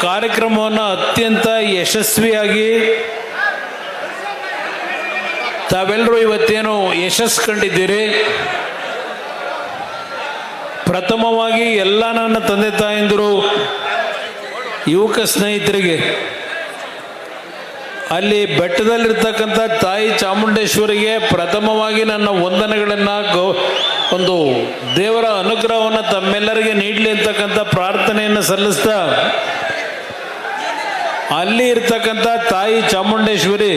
ಕಾರ್ಯಕ್ರಮವನ್ನು ಅತ್ಯಂತ ಯಶಸ್ವಿಯಾಗಿ ತಾವೆಲ್ಲರೂ ಇವತ್ತೇನು ಯಶಸ್ಸು ಕಂಡಿದ್ದೀರಿ. ಪ್ರಥಮವಾಗಿ ಎಲ್ಲ ನನ್ನ ತಂದೆ ತಾಯಂದಿರು ಯುವಕ ಸ್ನೇಹಿತರಿಗೆ ಅಲ್ಲಿ ಬೆಟ್ಟದಲ್ಲಿರ್ತಕ್ಕಂಥ ತಾಯಿ ಚಾಮುಂಡೇಶ್ವರಿಗೆ ಪ್ರಥಮವಾಗಿ ನನ್ನ ವಂದನೆಗಳನ್ನು ಒಂದು ದೇವರ ಅನುಗ್ರಹವನ್ನು ತಮ್ಮೆಲ್ಲರಿಗೆ ನೀಡಲಿ ಅಂತಕ್ಕಂಥ ಪ್ರಾರ್ಥನೆಯನ್ನು ಸಲ್ಲಿಸ್ತಾ, ಅಲ್ಲಿ ಇರ್ತಕ್ಕಂಥ ತಾಯಿ ಚಾಮುಂಡೇಶ್ವರಿ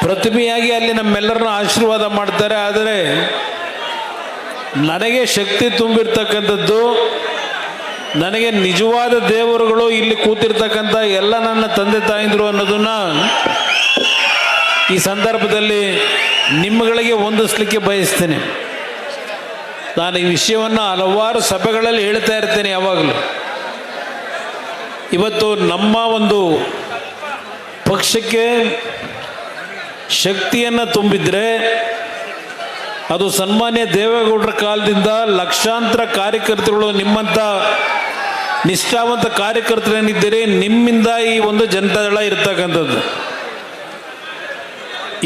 ಪ್ರತಿಮೆಯಾಗಿ ಅಲ್ಲಿ ನಮ್ಮೆಲ್ಲರನ್ನ ಆಶೀರ್ವಾದ ಮಾಡ್ತಾರೆ. ಆದರೆ ನನಗೆ ಶಕ್ತಿ ತುಂಬಿರ್ತಕ್ಕಂಥದ್ದು, ನನಗೆ ನಿಜವಾದ ದೇವರುಗಳು ಇಲ್ಲಿ ಕೂತಿರ್ತಕ್ಕಂಥ ಎಲ್ಲ ನನ್ನ ತಂದೆ ತಾಯಂದಿರು ಅನ್ನೋದನ್ನ ಈ ಸಂದರ್ಭದಲ್ಲಿ ನಿಮ್ಮಗಳಿಗೆ ಹೊಂದಿಸ್ಲಿಕ್ಕೆ ಬಯಸ್ತೇನೆ. ನಾನು ಈ ವಿಷಯವನ್ನು ಹಲವಾರು ಸಭೆಗಳಲ್ಲಿ ಹೇಳ್ತಾ ಇರ್ತೇನೆ ಯಾವಾಗಲೂ. ಇವತ್ತು ನಮ್ಮ ಒಂದು ಪಕ್ಷಕ್ಕೆ ಶಕ್ತಿಯನ್ನು ತುಂಬಿದ್ರೆ ಅದು ಸನ್ಮಾನ್ಯ ದೇವೇಗೌಡರ ಕಾಲದಿಂದ ಲಕ್ಷಾಂತರ ಕಾರ್ಯಕರ್ತರುಗಳು, ನಿಮ್ಮಂಥ ನಿಷ್ಠಾವಂತ ಕಾರ್ಯಕರ್ತರೇನಿದ್ದೀರಿ, ನಿಮ್ಮಿಂದ ಈ ಒಂದು ಜನತಾದಳ ಇರ್ತಕ್ಕಂಥದ್ದು.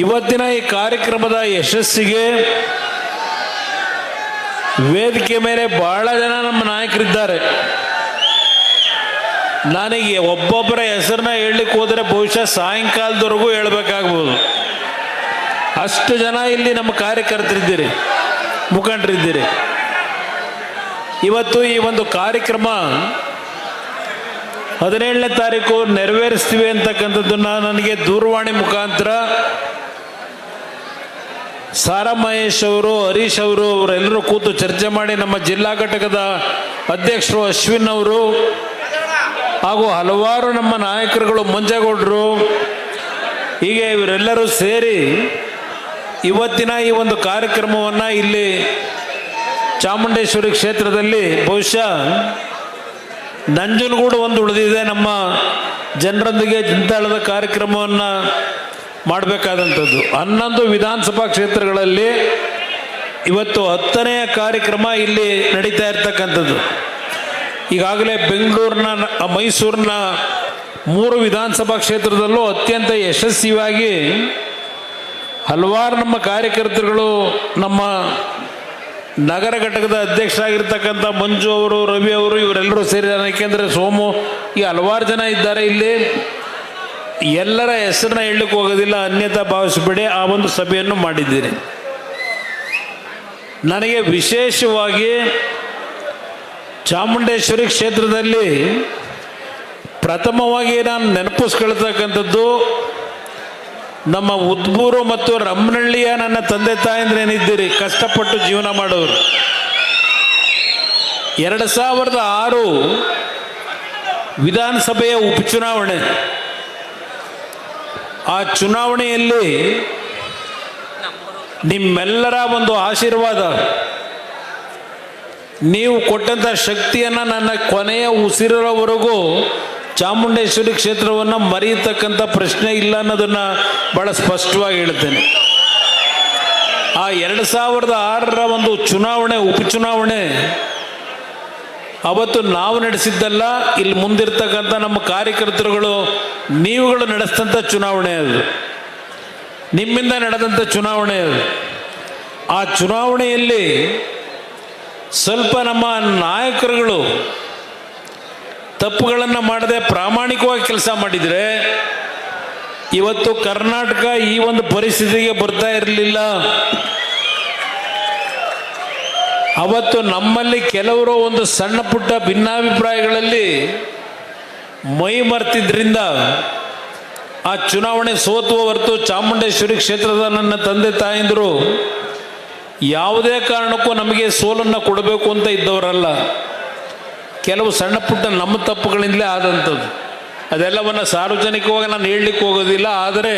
ಇವತ್ತಿನ ಈ ಕಾರ್ಯಕ್ರಮದ ಯಶಸ್ಸಿಗೆ ವೇದಿಕೆ ಮೇಲೆ ಬಹಳ ಜನ ನಮ್ಮ ನಾಯಕರಿದ್ದಾರೆ. ನನಗೆ ಒಬ್ಬೊಬ್ಬರ ಹೆಸರನ್ನ ಹೇಳಲಿಕ್ಕೆ ಹೋದರೆ ಬಹುಶಃ ಸಾಯಂಕಾಲದವರೆಗೂ ಹೇಳಬೇಕಾಗ್ಬೋದು. ಅಷ್ಟು ಜನ ಇಲ್ಲಿ ನಮ್ಮ ಕಾರ್ಯಕರ್ತರಿದ್ದೀರಿ, ಮುಖಂಡರಿದ್ದೀರಿ. ಇವತ್ತು ಈ ಒಂದು ಕಾರ್ಯಕ್ರಮ 17ನೇ ತಾರೀಕು ನೆರವೇರಿಸ್ತೀವಿ ಅಂತಕ್ಕಂಥದ್ದನ್ನ ನನಗೆ ದೂರವಾಣಿ ಮುಖಾಂತರ ಸಾರಾ ಮಹೇಶ್ ಅವರು, ಹರೀಶ್ ಅವರು, ಅವರೆಲ್ಲರೂ ಕೂತು ಚರ್ಚೆ ಮಾಡಿ ನಮ್ಮ ಜಿಲ್ಲಾ ಘಟಕದ ಅಧ್ಯಕ್ಷರು ಅಶ್ವಿನ್ ಅವರು ಹಾಗೂ ಹಲವಾರು ನಮ್ಮ ನಾಯಕರುಗಳು, ಮಂಜೇಗೌಡರು, ಹೀಗೆ ಇವರೆಲ್ಲರೂ ಸೇರಿ ಇವತ್ತಿನ ಈ ಒಂದು ಕಾರ್ಯಕ್ರಮವನ್ನು ಇಲ್ಲಿ ಚಾಮುಂಡೇಶ್ವರಿ ಕ್ಷೇತ್ರದಲ್ಲಿ ಬಹುಶಃ ನಂಜನಗೂಡು ಒಂದು ಉಳಿದಿದೆ ನಮ್ಮ ಜನರೊಂದಿಗೆ ಜನತಾಳದ ಕಾರ್ಯಕ್ರಮವನ್ನು ಮಾಡಬೇಕಾದಂಥದ್ದು. 11 ವಿಧಾನಸಭಾ ಕ್ಷೇತ್ರಗಳಲ್ಲಿ ಇವತ್ತು 10ನೇ ಕಾರ್ಯಕ್ರಮ ಇಲ್ಲಿ ನಡೀತಾ ಇರ್ತಕ್ಕಂಥದ್ದು. ಈಗಾಗಲೇ ಬೆಂಗಳೂರಿನ, ಮೈಸೂರಿನ 3 ವಿಧಾನಸಭಾ ಕ್ಷೇತ್ರದಲ್ಲೂ ಅತ್ಯಂತ ಯಶಸ್ವಿಯಾಗಿ ಹಲವಾರು ನಮ್ಮ ಕಾರ್ಯಕರ್ತರುಗಳು, ನಮ್ಮ ನಗರ ಘಟಕದ ಅಧ್ಯಕ್ಷರಾಗಿರ್ತಕ್ಕಂಥ ಮಂಜು ಅವರು, ರವಿ ಅವರು, ಇವರೆಲ್ಲರೂ ಸೇರಿದ್ದಾರೆ. ಏಕೆಂದರೆ ಸೋಮು, ಈ ಹಲವಾರು ಜನ ಇದ್ದಾರೆ ಇಲ್ಲಿ. ಎಲ್ಲರ ಹೆಸರನ್ನ ಹೇಳಲಿಕ್ಕೆ ಹೋಗೋದಿಲ್ಲ, ಅನ್ಯತಾ ಭಾವಿಸಬೇಡಿ. ಆ ಒಂದು ಸಭೆಯನ್ನು ಮಾಡಿದ್ದೀರಿ. ನನಗೆ ವಿಶೇಷವಾಗಿ ಚಾಮುಂಡೇಶ್ವರಿ ಕ್ಷೇತ್ರದಲ್ಲಿ ಪ್ರಥಮವಾಗಿ ನಾನು ನೆನಪಿಸ್ಕೊಳ್ತಕ್ಕಂಥದ್ದು ನಮ್ಮ ಉದ್ಬೂರು ಮತ್ತು ರಮ್ಮನಹಳ್ಳಿಯ ನನ್ನ ತಂದೆ ತಾಯಂದ್ರೇನಿದ್ದೀರಿ, ಕಷ್ಟಪಟ್ಟು ಜೀವನ ಮಾಡೋರು. 2006 ವಿಧಾನಸಭೆಯ ಉಪಚುನಾವಣೆ, ಆ ಚುನಾವಣೆಯಲ್ಲಿ ನಿಮ್ಮೆಲ್ಲರ ಒಂದು ಆಶೀರ್ವಾದ, ನೀವು ಕೊಟ್ಟಂಥ ಶಕ್ತಿಯನ್ನು ನನ್ನ ಕೊನೆಯ ಉಸಿರವರೆಗೂ ಚಾಮುಂಡೇಶ್ವರಿ ಕ್ಷೇತ್ರವನ್ನು ಮರೆಯತಕ್ಕಂಥ ಪ್ರಶ್ನೆ ಇಲ್ಲ ಅನ್ನೋದನ್ನು ಭಾಳ ಸ್ಪಷ್ಟವಾಗಿ ಹೇಳ್ತೇನೆ. ಆ 2006 ಒಂದು ಚುನಾವಣೆ, ಉಪಚುನಾವಣೆ ಅವತ್ತು ನಾವು ನಡೆಸಿದ್ದಲ್ಲ, ಇಲ್ಲಿ ಮುಂದಿರ್ತಕ್ಕಂಥ ನಮ್ಮ ಕಾರ್ಯಕರ್ತರುಗಳು, ನೀವುಗಳು ನಡೆಸಿದಂಥ ಚುನಾವಣೆ ಅದು, ನಿಮ್ಮಿಂದ ನಡೆದಂಥ ಚುನಾವಣೆ ಅದು. ಆ ಚುನಾವಣೆಯಲ್ಲಿ ಸ್ವಲ್ಪ ನಮ್ಮ ನಾಯಕರುಗಳು ತಪ್ಪುಗಳನ್ನು ಮಾಡದೆ ಪ್ರಾಮಾಣಿಕವಾಗಿ ಕೆಲಸ ಮಾಡಿದರೆ ಇವತ್ತು ಕರ್ನಾಟಕ ಈ ಒಂದು ಪರಿಸ್ಥಿತಿಗೆ ಬರ್ತಾ ಇರಲಿಲ್ಲ. ಅವತ್ತು ನಮ್ಮಲ್ಲಿ ಕೆಲವರು ಒಂದು ಸಣ್ಣ ಪುಟ್ಟ ಭಿನ್ನಾಭಿಪ್ರಾಯಗಳಲ್ಲಿ ಮೈ ಮರ್ತಿದ್ರಿಂದ ಆ ಚುನಾವಣೆ ಸೋತುವ ಹೊರತು ಚಾಮುಂಡೇಶ್ವರಿ ಕ್ಷೇತ್ರದ ನನ್ನ ತಂದೆ ತಾಯಂದಿರು ಯಾವುದೇ ಕಾರಣಕ್ಕೂ ನಮಗೆ ಸೋಲನ್ನು ಕೊಡಬೇಕು ಅಂತ ಇದ್ದವರಲ್ಲ. ಕೆಲವು ಸಣ್ಣ ಪುಟ್ಟ ನಮ್ಮ ತಪ್ಪುಗಳಿಂದಲೇ ಆದಂಥದ್ದು. ಅದೆಲ್ಲವನ್ನು ಸಾರ್ವಜನಿಕವಾಗಿ ನಾನು ಹೇಳಲಿಕ್ಕೆ ಹೋಗೋದಿಲ್ಲ. ಆದರೆ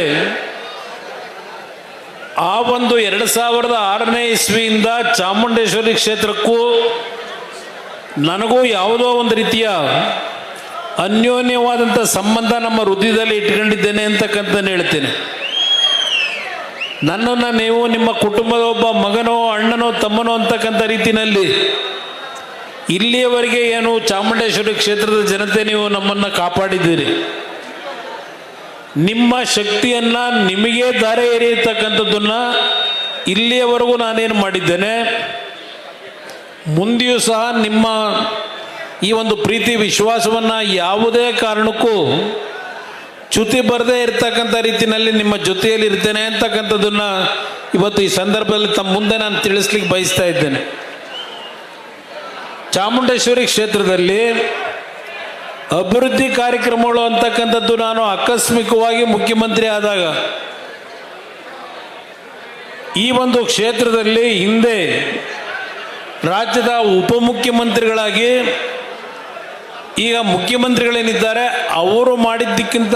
ಆ ಒಂದು 2006ನೇ ಇಸ್ವಿಯಿಂದ ಚಾಮುಂಡೇಶ್ವರಿ ಕ್ಷೇತ್ರಕ್ಕೂ ನನಗೂ ಯಾವುದೋ ಒಂದು ರೀತಿಯ ಅನ್ಯೋನ್ಯವಾದಂಥ ಸಂಬಂಧ ನಮ್ಮ ಹೃದಯದಲ್ಲಿ ಇಟ್ಕೊಂಡಿದ್ದೇನೆ ಅಂತಕ್ಕಂತ ಹೇಳ್ತೇನೆ. ನನ್ನನ್ನು ನೀವು ನಿಮ್ಮ ಕುಟುಂಬದ ಒಬ್ಬ ಮಗನೋ, ಅಣ್ಣನೋ, ತಮ್ಮನೋ ಅಂತಕ್ಕಂಥ ರೀತಿಯಲ್ಲಿ ಇಲ್ಲಿಯವರೆಗೆ ಏನು ಚಾಮುಂಡೇಶ್ವರಿ ಕ್ಷೇತ್ರದ ಜನತೆ ನೀವು ನಮ್ಮನ್ನು ಕಾಪಾಡಿದ್ದೀರಿ. ನಿಮ್ಮ ಶಕ್ತಿಯನ್ನ ನಿಮಗೆ ದಾರೆ ಎರೆಯತಕ್ಕಂಥದ್ದನ್ನ ಇಲ್ಲಿಯವರೆಗೂ ನಾನೇನು ಮಾಡಿದ್ದೇನೆ, ಮುಂದೆಯೂ ಸಹ ನಿಮ್ಮ ಈ ಒಂದು ಪ್ರೀತಿ ವಿಶ್ವಾಸವನ್ನು ಯಾವುದೇ ಕಾರಣಕ್ಕೂ ಚ್ಯುತಿ ಬರದೇ ಇರತಕ್ಕಂಥ ರೀತಿಯಲ್ಲಿ ನಿಮ್ಮ ಜೊತೆಯಲ್ಲಿ ಇರ್ತೇನೆ ಅಂತಕ್ಕಂಥದ್ದನ್ನು ಇವತ್ತು ಈ ಸಂದರ್ಭದಲ್ಲಿ ತಮ್ಮ ಮುಂದೆ ನಾನು ತಿಳಿಸ್ಲಿಕ್ಕೆ ಬಯಸ್ತಾ ಇದ್ದೇನೆ. ಚಾಮುಂಡೇಶ್ವರಿ ಕ್ಷೇತ್ರದಲ್ಲಿ ಅಭಿವೃದ್ಧಿ ಕಾರ್ಯಕ್ರಮಗಳು ಅಂತಕ್ಕಂಥದ್ದು ನಾನು ಆಕಸ್ಮಿಕವಾಗಿ ಮುಖ್ಯಮಂತ್ರಿ ಆದಾಗ ಈ ಒಂದು ಕ್ಷೇತ್ರದಲ್ಲಿ ಹಿಂದೆ ರಾಜ್ಯದ ಉಪಮುಖ್ಯಮಂತ್ರಿಗಳಾಗಿ ಈಗ ಮುಖ್ಯಮಂತ್ರಿಗಳೇನಿದ್ದಾರೆ ಅವರು ಮಾಡಿದ್ದಕ್ಕಿಂತ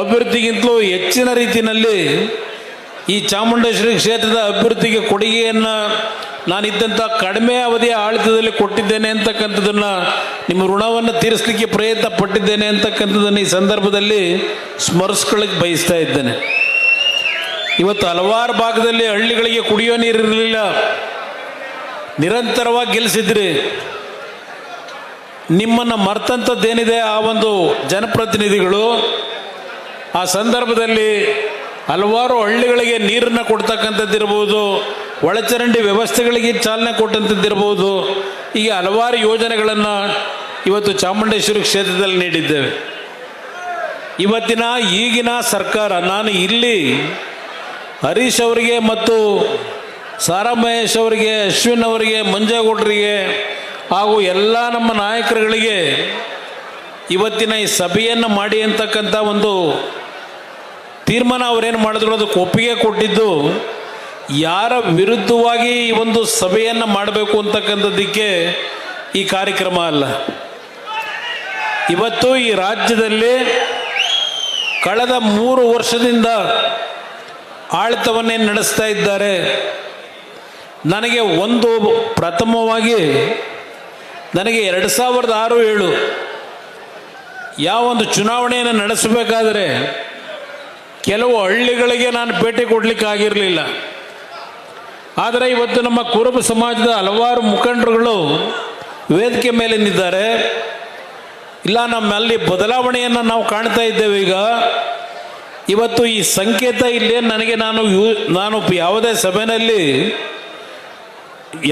ಅಭಿವೃದ್ಧಿಗಿಂತಲೂ ಹೆಚ್ಚಿನ ರೀತಿಯಲ್ಲಿ ಈ ಚಾಮುಂಡೇಶ್ವರಿ ಕ್ಷೇತ್ರದ ಅಭಿವೃದ್ಧಿಗೆ ಕೊಡುಗೆಯನ್ನು ನಾನಿದ್ದಂಥ ಕಡಿಮೆ ಅವಧಿಯ ಆಡಳಿತದಲ್ಲಿ ಕೊಟ್ಟಿದ್ದೇನೆ ಅಂತಕ್ಕಂಥದ್ದನ್ನು ನಿಮ್ಮ ಋಣವನ್ನು ತೀರಿಸಲಿಕ್ಕೆ ಪ್ರಯತ್ನ ಪಟ್ಟಿದ್ದೇನೆ ಅಂತಕ್ಕಂಥದ್ದನ್ನು ಈ ಸಂದರ್ಭದಲ್ಲಿ ಸ್ಮರಿಸ್ಕೊಳ್ಳಿಕ್ಕೆ ಬಯಸ್ತಾ ಇದ್ದೇನೆ. ಇವತ್ತು ಹಲವಾರು ಭಾಗದಲ್ಲಿ ಹಳ್ಳಿಗಳಿಗೆ ಕುಡಿಯೋ ನೀರಿರಲಿಲ್ಲ, ನಿರಂತರವಾಗಿ ಗೆಲ್ಲಿಸಿದ್ರಿ. ನಿಮ್ಮನ್ನು ಮರ್ತಂಥದ್ದೇನಿದೆ ಆ ಒಂದು ಜನಪ್ರತಿನಿಧಿಗಳು ಆ ಸಂದರ್ಭದಲ್ಲಿ ಹಲವಾರು ಹಳ್ಳಿಗಳಿಗೆ ನೀರನ್ನು ಕೊಡ್ತಕ್ಕಂಥದ್ದಿರ್ಬೋದು, ಒಳಚರಂಡಿ ವ್ಯವಸ್ಥೆಗಳಿಗೆ ಚಾಲನೆ ಕೊಟ್ಟಂಥದ್ದಿರ್ಬೋದು, ಹೀಗೆ ಹಲವಾರು ಯೋಜನೆಗಳನ್ನು ಇವತ್ತು ಚಾಮುಂಡೇಶ್ವರಿ ಕ್ಷೇತ್ರದಲ್ಲಿ ನೀಡಿದ್ದೇವೆ. ಇವತ್ತಿನ ಈಗಿನ ಸರ್ಕಾರ, ನಾನು ಇಲ್ಲಿ ಹರೀಶ್ ಅವರಿಗೆ ಮತ್ತು ಸಾರಾ ಮಹೇಶ್ ಅವರಿಗೆ, ಅಶ್ವಿನ್ ಅವರಿಗೆ, ಮಂಜೇಗೌಡರಿಗೆ ಹಾಗೂ ಎಲ್ಲ ನಮ್ಮ ನಾಯಕರುಗಳಿಗೆ ಇವತ್ತಿನ ಈ ಸಭೆಯನ್ನು ಮಾಡಿ ಅಂತಕ್ಕಂಥ ಒಂದು ತೀರ್ಮಾನ ಅವರೇನು ಮಾಡಿದ್ರು ಅದಕ್ಕೆ ಒಪ್ಪಿಗೆ ಕೊಟ್ಟಿದ್ದು ಯಾರ ವಿರುದ್ಧವಾಗಿ ಈ ಒಂದು ಸಭೆಯನ್ನು ಮಾಡಬೇಕು ಅಂತಕ್ಕಂಥದ್ದಕ್ಕೆ ಈ ಕಾರ್ಯಕ್ರಮ ಅಲ್ಲ. ಇವತ್ತು ಈ ರಾಜ್ಯದಲ್ಲಿ ಕಳೆದ 3 ವರ್ಷದಿಂದ ಆಡಳಿತವನ್ನೇ ನಡೆಸ್ತಾ ಇದ್ದಾರೆ. ನನಗೆ ಒಂದು ಪ್ರಥಮವಾಗಿ ನನಗೆ 2006-7 ಯಾವ ಒಂದು ಚುನಾವಣೆಯನ್ನು ನಡೆಸಬೇಕಾದರೆ ಕೆಲವು ಹಳ್ಳಿಗಳಿಗೆ ನಾನು ಭೇಟಿ ಕೊಡಲಿಕ್ಕೆ ಆಗಿರಲಿಲ್ಲ. ಆದರೆ ಇವತ್ತು ನಮ್ಮ ಕುರುಬ ಸಮಾಜದ ಹಲವಾರು ಮುಖಂಡರುಗಳು ವೇದಿಕೆ ಮೇಲೆ ನಿಂತಿದ್ದಾರೆ. ಇಲ್ಲ, ನಮ್ಮಲ್ಲಿ ಬದಲಾವಣೆಯನ್ನು ನಾವು ಕಾಣ್ತಾ ಇದ್ದೇವೆ. ಈಗ ಇವತ್ತು ಈ ಸಂಕೇತ ಇಲ್ಲೇ ನನಗೆ ನಾನು ಯಾವುದೇ ಸಭೆಯಲ್ಲಿ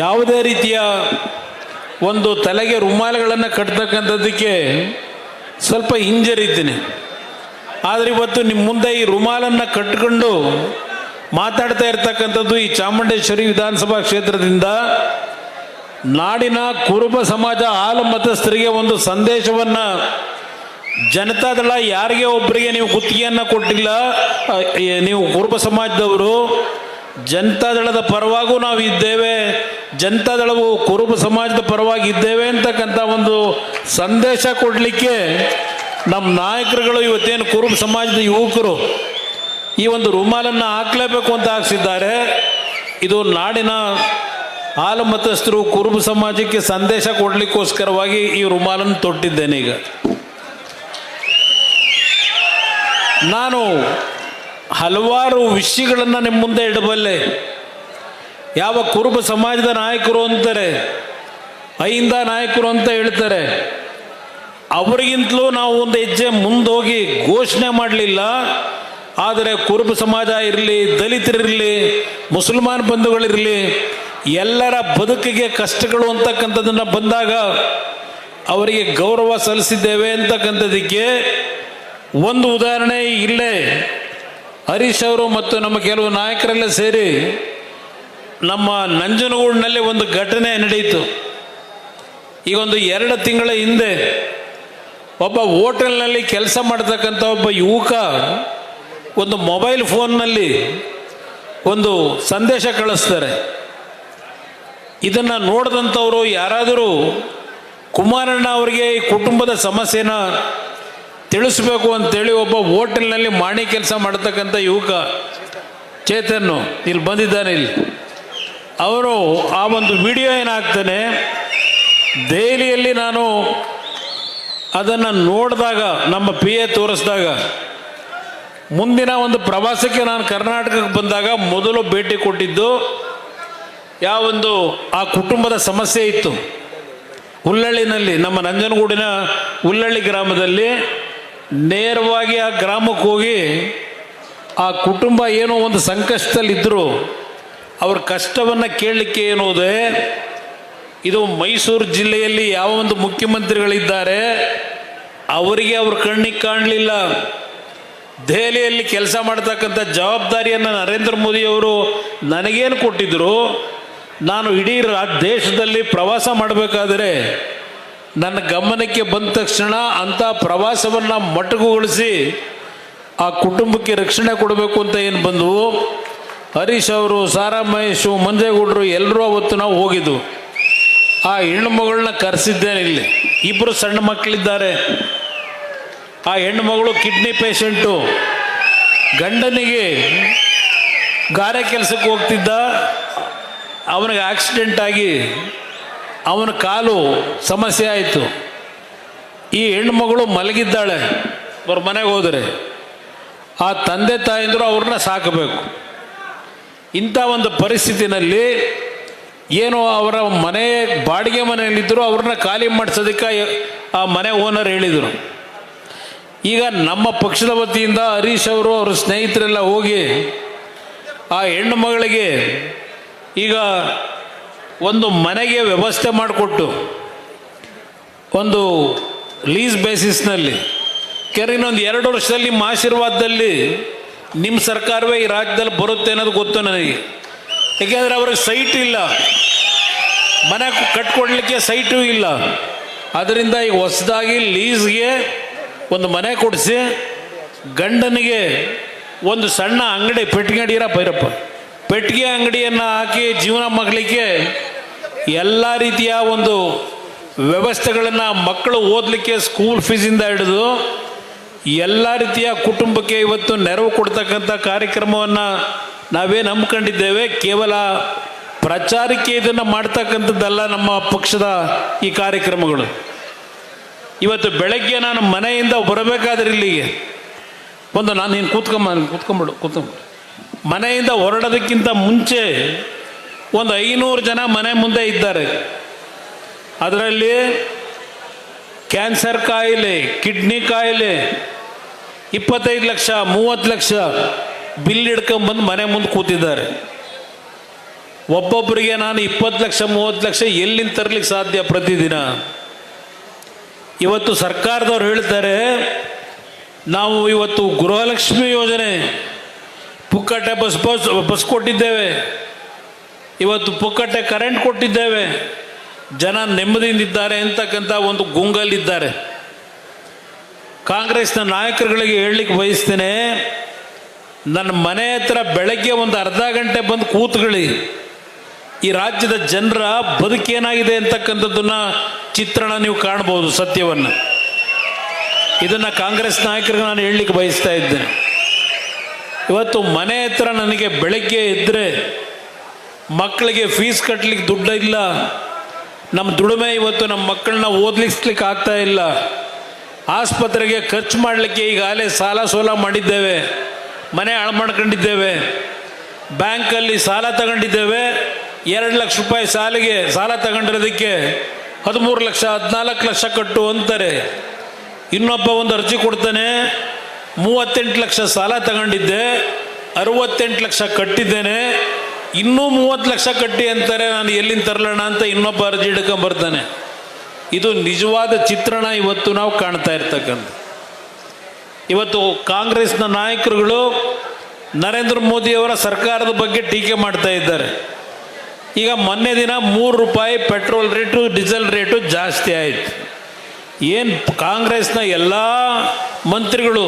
ಯಾವುದೇ ರೀತಿಯ ಒಂದು ತಲೆಗೆ ರುಮಾಲುಗಳನ್ನು ಕಟ್ತಕ್ಕಂಥದ್ದಕ್ಕೆ ಸ್ವಲ್ಪ ಹಿಂಜರಿತೀನಿ. ಆದರೆ ಇವತ್ತು ನಿಮ್ಮ ಮುಂದೆ ಈ ರುಮಾಲನ್ನು ಕಟ್ಟಿಕೊಂಡು ಮಾತಾಡ್ತಾ ಇರ್ತಕ್ಕಂಥದ್ದು ಈ ಚಾಮುಂಡೇಶ್ವರಿ ವಿಧಾನಸಭಾ ಕ್ಷೇತ್ರದಿಂದ ನಾಡಿನ ಕುರುಬ ಸಮಾಜ ಹಾಲು ಮತಸ್ಥರಿಗೆ ಒಂದು ಸಂದೇಶವನ್ನು, ಜನತಾದಳ ಯಾರಿಗೆ ಒಬ್ಬರಿಗೆ ನೀವು ಗುತ್ತಿಗೆಯನ್ನು ಕೊಟ್ಟಿಲ್ಲ, ನೀವು ಕುರುಬ ಸಮಾಜದವರು, ಜನತಾದಳದ ಪರವಾಗೂ ನಾವು ಇದ್ದೇವೆ, ಜನತಾದಳವು ಕುರುಬ ಸಮಾಜದ ಪರವಾಗಿ ಇದ್ದೇವೆ ಅಂತಕ್ಕಂಥ ಒಂದು ಸಂದೇಶ ಕೊಡಲಿಕ್ಕೆ ನಮ್ಮ ನಾಯಕರುಗಳು ಇವತ್ತೇನು ಕುರುಬ ಸಮಾಜದ ಯುವಕರು ಈ ಒಂದು ರುಮಾಲನ್ನು ಹಾಕಲೇಬೇಕು ಅಂತ ಹಾಕ್ಸಿದ್ದಾರೆ. ಇದು ನಾಡಿನ ಹಾಲು ಮತಸ್ಥರು ಕುರುಬ ಸಮಾಜಕ್ಕೆ ಸಂದೇಶ ಕೊಡಲಿಕ್ಕೋಸ್ಕರವಾಗಿ ಈ ರುಮಾಲನ್ನು ತೊಟ್ಟಿದ್ದೇನೆ. ಈಗ ನಾನು ಹಲವಾರು ವಿಷಯಗಳನ್ನು ನಿಮ್ಮ ಮುಂದೆ ಇಡಬಲ್ಲೆ. ಯಾವ ಕುರುಬ ಸಮಾಜದ ನಾಯಕರು ಅಂತಾರೆ, ಅಹಿಂದ ನಾಯಕರು ಅಂತ ಹೇಳ್ತಾರೆ, ಅವರಿಗಿಂತಲೂ ನಾವು ಒಂದು ಹೆಜ್ಜೆ ಮುಂದೋಗಿ ಘೋಷಣೆ ಮಾಡಲಿಲ್ಲ. ಆದರೆ ಕುರುಬ ಸಮಾಜ ಇರಲಿ, ದಲಿತರಿರಲಿ, ಮುಸಲ್ಮಾನ್ ಬಂಧುಗಳಿರಲಿ, ಎಲ್ಲರ ಬದುಕಿಗೆ ಕಷ್ಟಗಳು ಅಂತಕ್ಕಂಥದ್ದನ್ನು ಬಂದಾಗ ಅವರಿಗೆ ಗೌರವ ಸಲ್ಲಿಸಿದ್ದೇವೆ ಅಂತಕ್ಕಂಥದ್ದಕ್ಕೆ ಒಂದು ಉದಾಹರಣೆ ಇಲ್ಲೇ ಹರೀಶ್ ಅವರು ಮತ್ತು ನಮ್ಮ ಕೆಲವು ನಾಯಕರೆಲ್ಲ ಸೇರಿ ನಮ್ಮ ನಂಜನಗೂಡಿನಲ್ಲಿ ಒಂದು ಘಟನೆ ನಡೆಯಿತು. ಈಗ ಒಂದು 2 ತಿಂಗಳ ಹಿಂದೆ ಒಬ್ಬ ಹೋಟೆಲ್ನಲ್ಲಿ ಕೆಲಸ ಮಾಡ್ತಕ್ಕಂಥ ಒಬ್ಬ ಯುವಕ ಒಂದು ಮೊಬೈಲ್ ಫೋನ್ನಲ್ಲಿ ಒಂದು ಸಂದೇಶ ಕಳಿಸ್ತಾರೆ. ಇದನ್ನು ನೋಡಿದಂಥವರು ಯಾರಾದರೂ ಕುಮಾರಣ್ಣ ಅವರಿಗೆ ಈ ಕುಟುಂಬದ ಸಮಸ್ಯೆನ ತಿಳಿಸ್ಬೇಕು ಅಂತೇಳಿ ಒಬ್ಬ ಹೋಟೆಲ್ನಲ್ಲಿ ಮಾಡಿ ಕೆಲಸ ಮಾಡ್ತಕ್ಕಂಥ ಯುವಕ ಚೇತನ್ನು ಇಲ್ಲಿ ಬಂದಿದ್ದಾನೆ. ಇಲ್ಲಿ ಅವರು ಆ ಒಂದು ವಿಡಿಯೋ ಏನಾಗ್ತಾನೆ, ದೆಹಲಿಯಲ್ಲಿ ನಾನು ಅದನ್ನು ನೋಡಿದಾಗ, ನಮ್ಮ PA ತೋರಿಸಿದಾಗ, ಮುಂದಿನ ಒಂದು ಪ್ರವಾಸಕ್ಕೆ ನಾನು ಕರ್ನಾಟಕಕ್ಕೆ ಬಂದಾಗ ಮೊದಲು ಭೇಟಿ ಕೊಟ್ಟಿದ್ದು ಯಾವೊಂದು ಆ ಕುಟುಂಬದ ಸಮಸ್ಯೆ ಇತ್ತು. ಹುಲ್ಲಳ್ಳಿನಲ್ಲಿ, ನಮ್ಮ ನಂಜನಗೂಡಿನ ಹುಲ್ಲಳ್ಳಿ ಗ್ರಾಮದಲ್ಲಿ ನೇರವಾಗಿ ಆ ಗ್ರಾಮಕ್ಕೆ ಹೋಗಿ ಆ ಕುಟುಂಬ ಏನೋ ಒಂದು ಸಂಕಷ್ಟದಲ್ಲಿದ್ದರು, ಅವ್ರ ಕಷ್ಟವನ್ನು ಕೇಳಲಿಕ್ಕೆ ಏನೋದೆ, ಇದು ಮೈಸೂರು ಜಿಲ್ಲೆಯಲ್ಲಿ ಯಾವ ಒಂದು ಮುಖ್ಯಮಂತ್ರಿಗಳಿದ್ದಾರೆ ಅವರಿಗೆ ಅವ್ರ ಕಣ್ಣಿಗೆ ಕಾಣಲಿಲ್ಲ. ದೆಹಲಿಯಲ್ಲಿ ಕೆಲಸ ಮಾಡ್ತಕ್ಕಂಥ ಜವಾಬ್ದಾರಿಯನ್ನು ನರೇಂದ್ರ ಮೋದಿಯವರು ನನಗೇನು ಕೊಟ್ಟಿದ್ದರು, ನಾನು ಇಡೀ ದೇಶದಲ್ಲಿ ಪ್ರವಾಸ ಮಾಡಬೇಕಾದರೆ ನನ್ನ ಗಮನಕ್ಕೆ ಬಂದ ತಕ್ಷಣ ಅಂಥ ಪ್ರವಾಸವನ್ನು ಮೊಟಕುಗೊಳಿಸಿ ಆ ಕುಟುಂಬಕ್ಕೆ ರಕ್ಷಣೆ ಕೊಡಬೇಕು ಅಂತ ಏನು ಬಂದವು. ಹರೀಶ್ ಅವರು, ಸಾರಾ ಮಹೇಶು, ಮಂಜೇಗೌಡರು ಎಲ್ಲರೂ ಅವತ್ತು ನಾವು ಹೋಗಿದ್ದು. ಆ ಹೆಣ್ಣುಮಗಳನ್ನ ಕರೆಸಿದ್ದೇನೆ. ಇಲ್ಲಿ ಇಬ್ಬರು ಸಣ್ಣ ಮಕ್ಕಳಿದ್ದಾರೆ. ಆ ಹೆಣ್ಣುಮಗಳು ಕಿಡ್ನಿ ಪೇಷಂಟು. ಗಂಡನಿಗೆ ಗಾರೆ ಕೆಲಸಕ್ಕೆ ಹೋಗ್ತಿದ್ದ, ಅವನಿಗೆ ಆಕ್ಸಿಡೆಂಟ್ ಆಗಿ ಅವನ ಕಾಲು ಸಮಸ್ಯೆ ಆಯಿತು. ಈ ಹೆಣ್ಣುಮಗಳು ಮಲಗಿದ್ದಾಳೆ. ಅವ್ರ ಮನೆಗೆ ಹೋದರೆ ಆ ತಂದೆ ತಾಯಂದರು ಅವ್ರನ್ನ ಸಾಕಬೇಕು. ಇಂಥ ಒಂದು ಪರಿಸ್ಥಿತಿನಲ್ಲಿ ಏನು ಅವರ ಮನೆ ಬಾಡಿಗೆ ಮನೆಯಲ್ಲಿದ್ದರು, ಅವ್ರನ್ನ ಖಾಲಿ ಮಾಡಿಸೋದಕ್ಕೆ ಆ ಮನೆ ಓನರ್ ಹೇಳಿದರು. ಈಗ ನಮ್ಮ ಪಕ್ಷದ ವತಿಯಿಂದ ಹರೀಶ್ ಅವರು ಅವ್ರ ಸ್ನೇಹಿತರೆಲ್ಲ ಹೋಗಿ ಆ ಹೆಣ್ಣು ಮಗಳಿಗೆ ಈಗ ಒಂದು ಮನೆಗೆ ವ್ಯವಸ್ಥೆ ಮಾಡಿಕೊಟ್ಟು ಒಂದು ಲೀಸ್ ಬೇಸಿಸ್ನಲ್ಲಿ ಇನ್ನೊಂದು 2 ವರ್ಷದಲ್ಲಿ ನಿಮ್ಮ ಆಶೀರ್ವಾದದಲ್ಲಿ ನಿಮ್ಮ ಸರ್ಕಾರವೇ ಈ ರಾಜ್ಯದಲ್ಲಿ ಬರುತ್ತೆ ಅನ್ನೋದು ಗೊತ್ತು ನನಗೆ. ಏಕೆಂದರೆ ಅವ್ರಿಗೆ ಸೈಟ್ ಇಲ್ಲ, ಮನೆ ಕಟ್ಕೊಡ್ಲಿಕ್ಕೆ ಸೈಟು ಇಲ್ಲ. ಅದರಿಂದ ಈಗ ಹೊಸದಾಗಿ ಲೀಸ್ಗೆ ಒಂದು ಮನೆ ಕೊಡಿಸಿ ಗಂಡನಿಗೆ ಒಂದು ಸಣ್ಣ ಅಂಗಡಿ, ಪೆಟ್ಟಿಗೆ ಅಂಗಡಿರ ಭೈರಪ್ಪ, ಪೆಟ್ಟಿಗೆ ಅಂಗಡಿಯನ್ನು ಹಾಕಿ ಜೀವನ ಮಾಡಲಿಕ್ಕೆ ಎಲ್ಲ ರೀತಿಯ ಒಂದು ವ್ಯವಸ್ಥೆಗಳನ್ನು, ಮಕ್ಕಳು ಓದಲಿಕ್ಕೆ ಸ್ಕೂಲ್ ಫೀಸಿಂದ ಹಿಡಿದು ಎಲ್ಲ ರೀತಿಯ ಕುಟುಂಬಕ್ಕೆ ಇವತ್ತು ನೆರವು ಕೊಡ್ತಕ್ಕಂಥ ಕಾರ್ಯಕ್ರಮವನ್ನು ನಾವೇನು ಹಮ್ಮಿಕೊಂಡಿದ್ದೇವೆ. ಕೇವಲ ಪ್ರಚಾರಕ್ಕೆ ಇದನ್ನು ಮಾಡ್ತಕ್ಕಂಥದ್ದಲ್ಲ ನಮ್ಮ ಪಕ್ಷದ ಈ ಕಾರ್ಯಕ್ರಮಗಳು. ಇವತ್ತು ಬೆಳಗ್ಗೆ ನಾನು ಮನೆಯಿಂದ ಬರಬೇಕಾದ್ರೆ ಇಲ್ಲಿಗೆ ನಾನು ನೀನು ಕೂತ್ಕೊಂಬಿಡು ಮನೆಯಿಂದ ಹೊರಡೋದಕ್ಕಿಂತ ಮುಂಚೆ ಒಂದು 500 ಜನ ಮನೆ ಮುಂದೆ ಇದ್ದಾರೆ. ಅದರಲ್ಲಿ ಕ್ಯಾನ್ಸರ್ ಕಾಯಿಲೆ, ಕಿಡ್ನಿ ಕಾಯಿಲೆ, 25 ಲಕ್ಷ 30 ಲಕ್ಷ ಬಿಲ್ ಹಿಡ್ಕೊಂಬಂದು ಮನೆ ಮುಂದೆ ಕೂತಿದ್ದಾರೆ. ಒಬ್ಬೊಬ್ಬರಿಗೆ ನಾನು 20 ಲಕ್ಷ 30 ಲಕ್ಷ ಎಲ್ಲಿಂದ ತರಲಿಕ್ಕೆ ಸಾಧ್ಯ ಪ್ರತಿದಿನ? ಇವತ್ತು ಸರ್ಕಾರದವ್ರು ಹೇಳ್ತಾರೆ, ನಾವು ಇವತ್ತು ಗೃಹಲಕ್ಷ್ಮಿ ಯೋಜನೆ ಪುಕ್ಕಟ್ಟೆ ಬಸ್ ಕೊಟ್ಟಿದ್ದೇವೆ, ಇವತ್ತು ಪುಕ್ಕಟ್ಟೆ ಕರೆಂಟ್ ಕೊಟ್ಟಿದ್ದೇವೆ, ಜನ ನೆಮ್ಮದಿಯಿಂದಿದ್ದಾರೆ ಅಂತಕ್ಕಂಥ ಒಂದು ಗುಂಗಲ್ಲಿದ್ದಾರೆ. ಕಾಂಗ್ರೆಸ್ನ ನಾಯಕರುಗಳಿಗೆ ಹೇಳಲಿಕ್ಕೆ ಬಯಸ್ತೇನೆ, ನನ್ನ ಮನೆ ಹತ್ರ ಬೆಳಗ್ಗೆ ಒಂದು ಅರ್ಧ ಗಂಟೆ ಬಂದು ಕೂತ್ಕೊಳ್ಳಿ. ಈ ರಾಜ್ಯದ ಜನರ ಬದುಕೇನಾಗಿದೆ ಅಂತಕ್ಕಂಥದ್ದನ್ನ ಚಿತ್ರಣ ನೀವು ಕಾಣ್ಬೋದು, ಸತ್ಯವನ್ನು. ಇದನ್ನು ಕಾಂಗ್ರೆಸ್ ನಾಯಕರಿಗೆ ನಾನು ಹೇಳಲಿಕ್ಕೆ ಬಯಸ್ತಾ ಇದ್ದೇನೆ. ಇವತ್ತು ಮನೆ ಹತ್ರ ನನಗೆ ಬೆಳಗ್ಗೆ ಇದ್ದರೆ ಮಕ್ಕಳಿಗೆ ಫೀಸ್ ಕಟ್ಟಲಿಕ್ಕೆ ದುಡ್ಡು ಇಲ್ಲ, ನಮ್ಮ ದುಡಿಮೆ ಇವತ್ತು ನಮ್ಮ ಮಕ್ಕಳನ್ನ ಓದಲಿಸ್ಲಿಕ್ಕೆ ಆಗ್ತಾ ಇಲ್ಲ, ಆಸ್ಪತ್ರೆಗೆ ಖರ್ಚು ಮಾಡಲಿಕ್ಕೆ ಈಗಾಗಲೇ ಸಾಲ ಸೋಲ ಮಾಡಿದ್ದೇವೆ, ಮನೆ ಹಾಳು ಮಾಡ್ಕೊಂಡಿದ್ದೇವೆ, ಬ್ಯಾಂಕಲ್ಲಿ ಸಾಲ ತಗೊಂಡಿದ್ದೇವೆ. 2 ಲಕ್ಷ ರೂಪಾಯಿ ಸಾಲ ತಗೊಂಡಿರೋದಕ್ಕೆ 13 ಲಕ್ಷ 14 ಲಕ್ಷ ಕಟ್ಟು ಅಂತಾರೆ. ಇನ್ನೊಬ್ಬ ಒಂದು ಅರ್ಜಿ ಕೊಡ್ತಾನೆ, 38 ಲಕ್ಷ ಸಾಲ ತಗೊಂಡಿದ್ದೆ, 68 ಲಕ್ಷ ಕಟ್ಟಿದ್ದೇನೆ, ಇನ್ನೂ 30 ಲಕ್ಷ ಕಟ್ಟಿ ಅಂತಾರೆ, ನಾನು ಎಲ್ಲಿಂದ ತರಲೋಣ ಅಂತ ಇನ್ನೊಬ್ಬ ಅರ್ಜಿ ಹಿಡ್ಕೊಂಬರ್ತಾನೆ. ಇದು ನಿಜವಾದ ಚಿತ್ರಣ ಇವತ್ತು ನಾವು ಕಾಣ್ತಾ ಇರ್ತಕ್ಕಂಥ. ಇವತ್ತು ಕಾಂಗ್ರೆಸ್ನ ನಾಯಕರುಗಳು ನರೇಂದ್ರ ಮೋದಿಯವರ ಸರ್ಕಾರದ ಬಗ್ಗೆ ಟೀಕೆ ಮಾಡ್ತಾ ಇದ್ದಾರೆ. ಈಗ ಮೊನ್ನೆ ದಿನ 3 ರೂಪಾಯಿ ಪೆಟ್ರೋಲ್ ರೇಟು, ಡೀಸೆಲ್ ರೇಟು ಜಾಸ್ತಿ ಆಯಿತು. ಏನು ಕಾಂಗ್ರೆಸ್ನ ಎಲ್ಲ ಮಂತ್ರಿಗಳು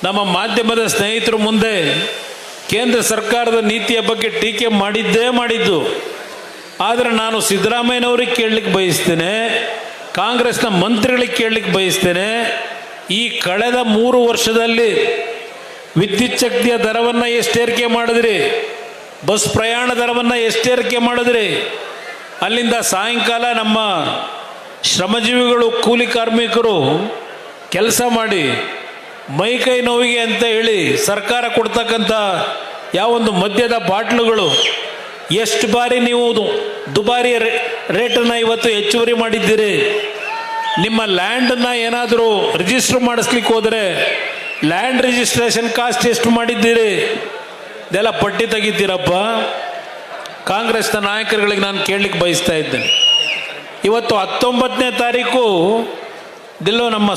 ನಮ್ಮ ಮಾಧ್ಯಮದ ಸ್ನೇಹಿತರ ಮುಂದೆ ಕೇಂದ್ರ ಸರ್ಕಾರದ ನೀತಿಯ ಬಗ್ಗೆ ಟೀಕೆ ಮಾಡಿದ್ದು. ಆದರೆ ನಾನು ಸಿದ್ದರಾಮಯ್ಯನವ್ರಿಗೆ ಕೇಳಲಿಕ್ಕೆ ಬಯಸ್ತೇನೆ, ಕಾಂಗ್ರೆಸ್ನ ಮಂತ್ರಿಗಳಿಗೆ ಕೇಳಲಿಕ್ಕೆ ಬಯಸ್ತೇನೆ, ಈ ಕಳೆದ 3 ವರ್ಷದಲ್ಲಿ ವಿದ್ಯುತ್ ಶಕ್ತಿಯ ದರವನ್ನು ಎಷ್ಟೇರಿಕೆ ಮಾಡಿದ್ರಿ, ಬಸ್ ಪ್ರಯಾಣ ದರವನ್ನು ಎಷ್ಟೇರಿಕೆ ಮಾಡಿದ್ರಿ, ಅಲ್ಲಿಂದ ಸಾಯಂಕಾಲ ನಮ್ಮ ಶ್ರಮಜೀವಿಗಳು ಕೂಲಿ ಕಾರ್ಮಿಕರು ಕೆಲಸ ಮಾಡಿ ಮೈಕೈ ನೋವಿಗೆ ಅಂತ ಹೇಳಿ ಸರ್ಕಾರ ಕೊಡ್ತಕ್ಕಂಥ ಯಾವೊಂದು ಮದ್ಯದ ಬಾಟ್ಲುಗಳು ಎಷ್ಟು ಬಾರಿ ನೀವು ದುಬಾರಿ ರೇಟನ್ನು ಇವತ್ತು ಹೆಚ್ಚುವರಿ ಮಾಡಿದ್ದೀರಿ. ನಿಮ್ಮ ಲ್ಯಾಂಡನ್ನು ಏನಾದರೂ ರಿಜಿಸ್ಟರ್ ಮಾಡಿಸ್ಲಿಕ್ಕೆ ಹೋದರೆ ಲ್ಯಾಂಡ್ ರಿಜಿಸ್ಟ್ರೇಷನ್ ಕಾಸ್ಟ್ ಎಷ್ಟು ಮಾಡಿದ್ದೀರಿ ಇದೆಲ್ಲ ಪಟ್ಟಿ ತೆಗಿತೀರಪ್ಪ. ಕಾಂಗ್ರೆಸ್ನ ನಾಯಕರುಗಳಿಗೆ ನಾನು ಕೇಳಲಿಕ್ಕೆ ಬಯಸ್ತಾ ಇದ್ದೇನೆ. ಇವತ್ತು 19ನೇ ತಾರೀಕು ದಿಲ್ಲೋ ನಮ್ಮ